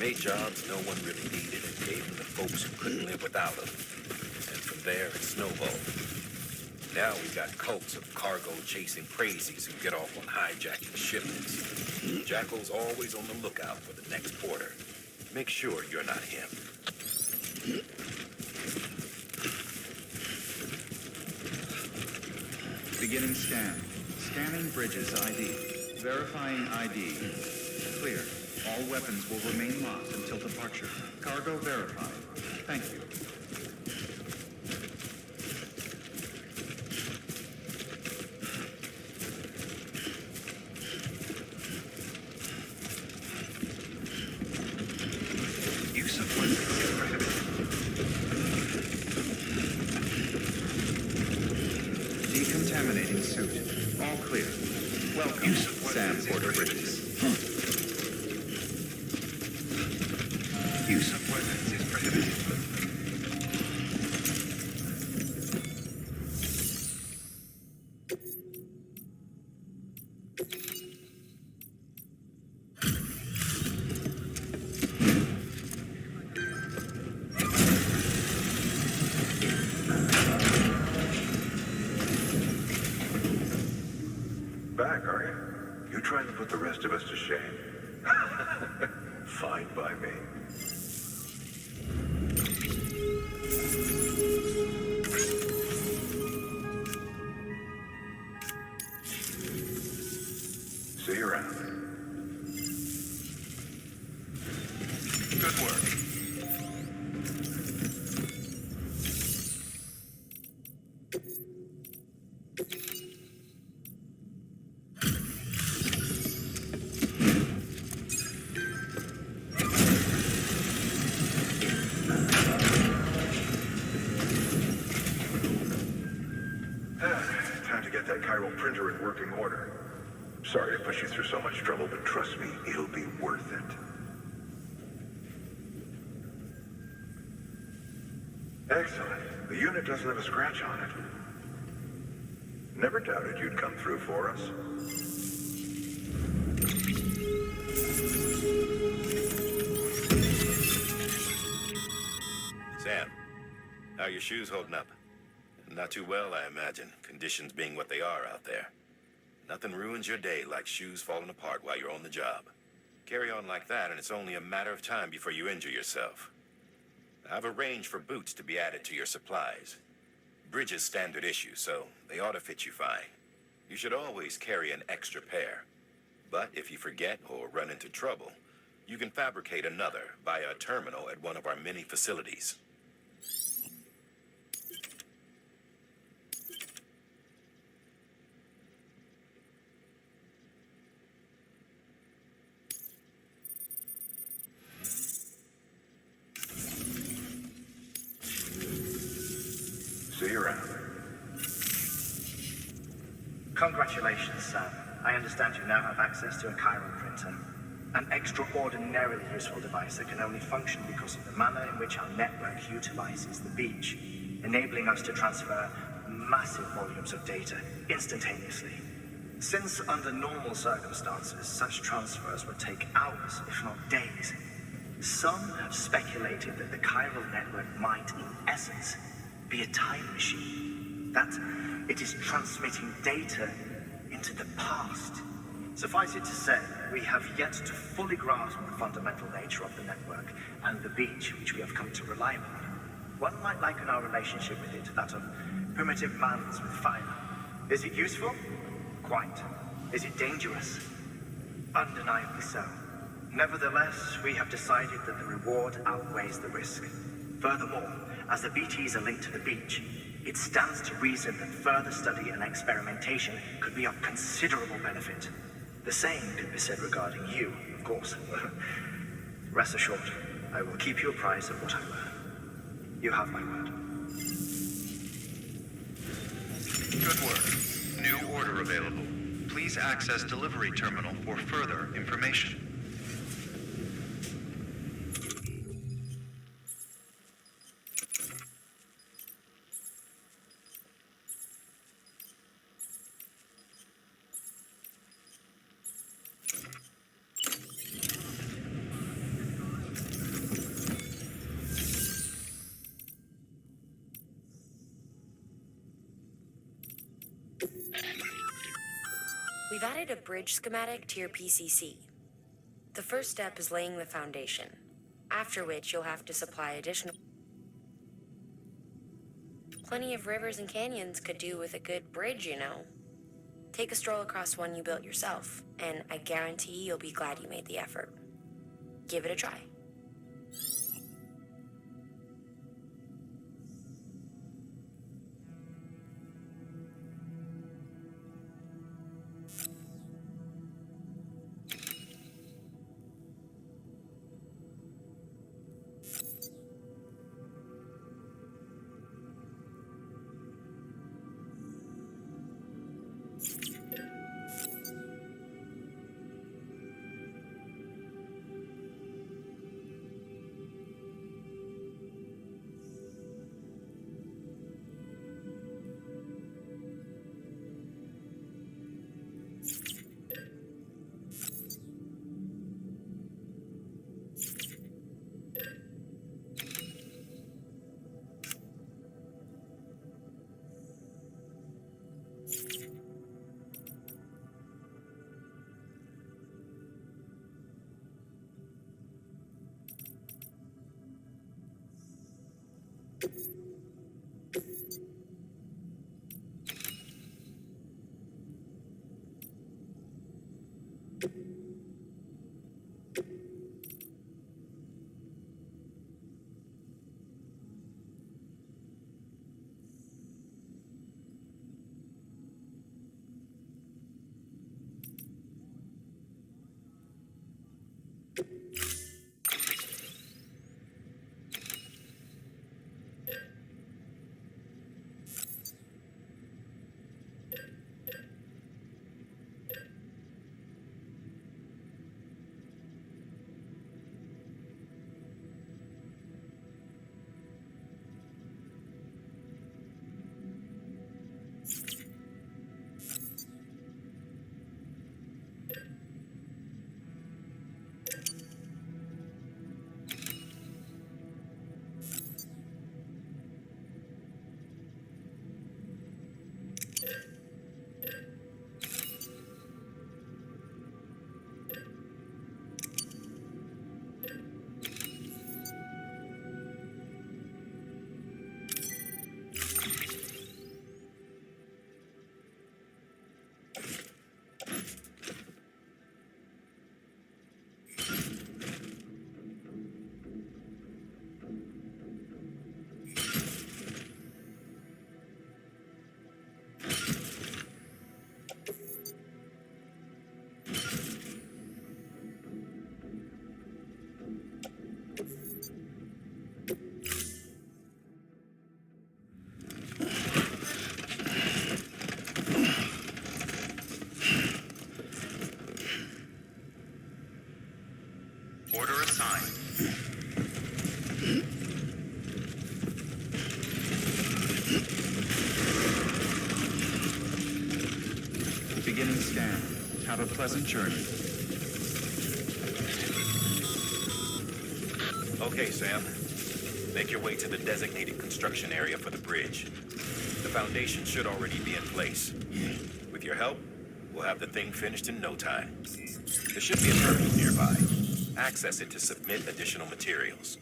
C: Made jobs no one really needed and gave them to folks who couldn't live without them. And from there, it snowballed. Now we got cults of cargo-chasing crazies who get off on hijacking shipments. Jackal's always on the lookout for the next porter. Make sure you're not him.
A: Beginning scan. Scanning bridges ID. Verifying ID. Clear. All weapons will remain locked until departure. Cargo verified. Thank you.
O: Use of weapons is prohibited.
A: Decontaminating suit. All clear. Welcome, Sam Porter Bridges.
O: Use of weapons is prohibited.
P: Back, are you? You trying to put the rest of us to shame? Fine by me. See you around.
O: Good work.
P: Time to get that chiral printer in working order. Sorry to push you through so much trouble, but trust me, it'll be worth it. Excellent. The unit doesn't have a scratch on it. Never doubted you'd come through for us.
C: Sam, How are your shoes holding up? Not too well, I imagine, conditions being what they are out there. Nothing ruins your day like shoes falling apart while you're on the job. Carry on like that, and it's only a matter of time before you injure yourself. I've arranged for boots to be added to your supplies. Bridges standard issue, so they ought to fit you fine. You should always carry an extra pair. But if you forget or run into trouble, you can fabricate another via a terminal at one of our many facilities.
P: See you around.
O: Congratulations, Sam. I understand you now have access to a chiral printer. An extraordinarily useful device that can only function because of the manner in which our network utilizes the beach, enabling us to transfer massive volumes of data instantaneously. Since under normal circumstances, such transfers would take hours, if not days, some have speculated that the chiral network might, in essence, be a time machine. That it is transmitting data into the past. Suffice it to say, we have yet to fully grasp the fundamental nature of the network and the beach which we have come to rely upon. One might liken our relationship with it to that of primitive mans with fire. Is it useful? Quite. Is it dangerous? Undeniably so. Nevertheless, we have decided that the reward outweighs the risk. Furthermore, as the BTs are linked to the beach, it stands to reason that further study and experimentation could be of considerable benefit. The same could be said regarding you, of course. Rest assured, I will keep you apprised of what I learn. You have my word.
A: Good work. New order available. Please access delivery terminal for further information.
D: We've added a bridge schematic to your PCC. The first step is laying the foundation, after which you'll have to supply additional... Plenty of rivers and canyons could do with a good bridge, you know. Take a stroll across one you built yourself, and I guarantee you'll be glad you made the effort. Give it a try.
A: Beginning scan. Have a pleasant journey.
C: Okay, Sam. Make your way to the designated construction area for the bridge. The foundation should already be in place. With your help, we'll have the thing finished in no time. There should be a terminal nearby. Access it to submit additional materials.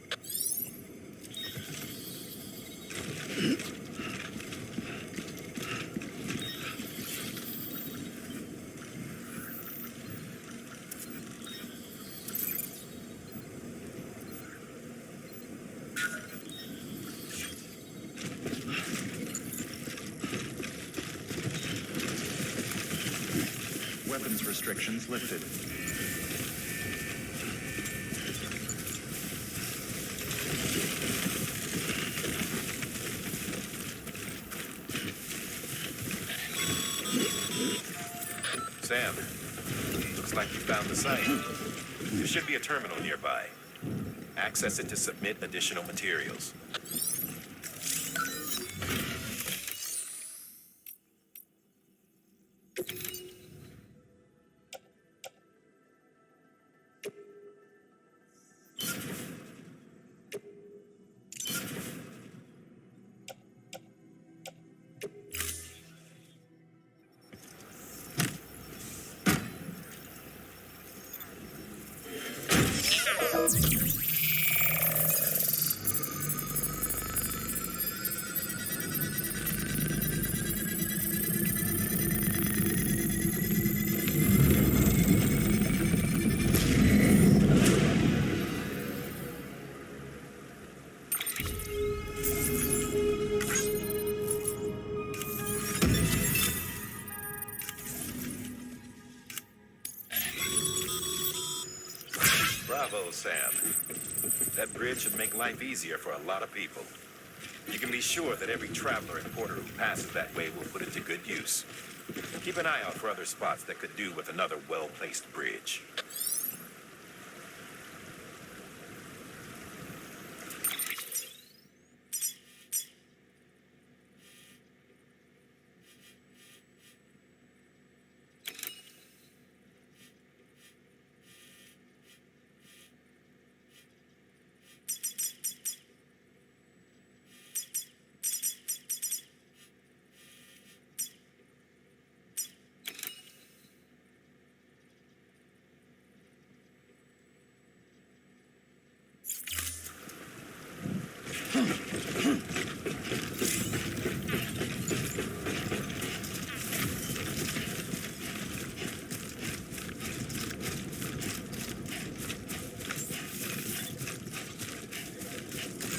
A: Weapons restrictions lifted.
C: Sam, looks like you found the site. There should be a terminal nearby. Access it to submit additional materials. Bravo, Sam. That bridge should make life easier for a lot of people. You can be sure that every traveler and porter who passes that way will put it to good use. Keep an eye out for other spots that could do with another well-placed bridge.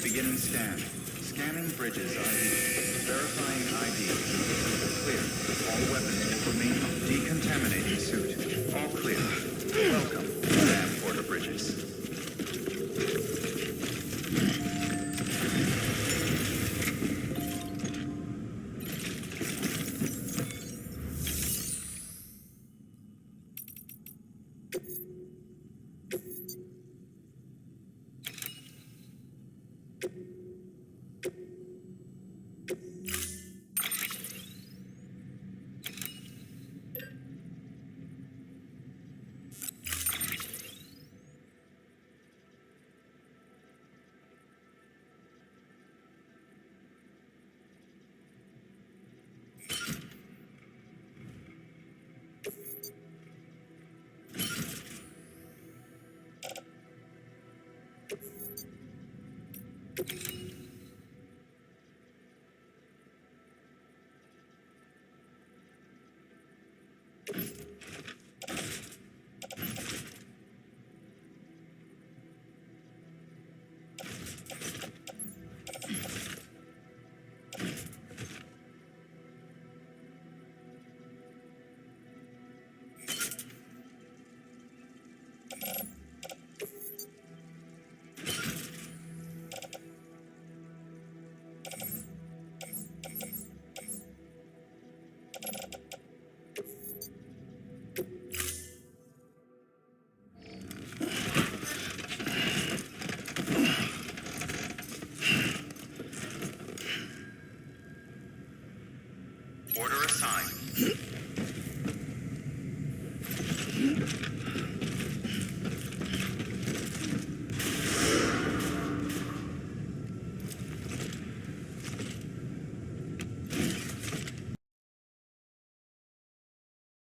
A: Beginning scan. Scanning bridges ID. Verifying ID. Clear. All weapons will remain decontaminating suit. All clear. Welcome, Sam Porter Bridges.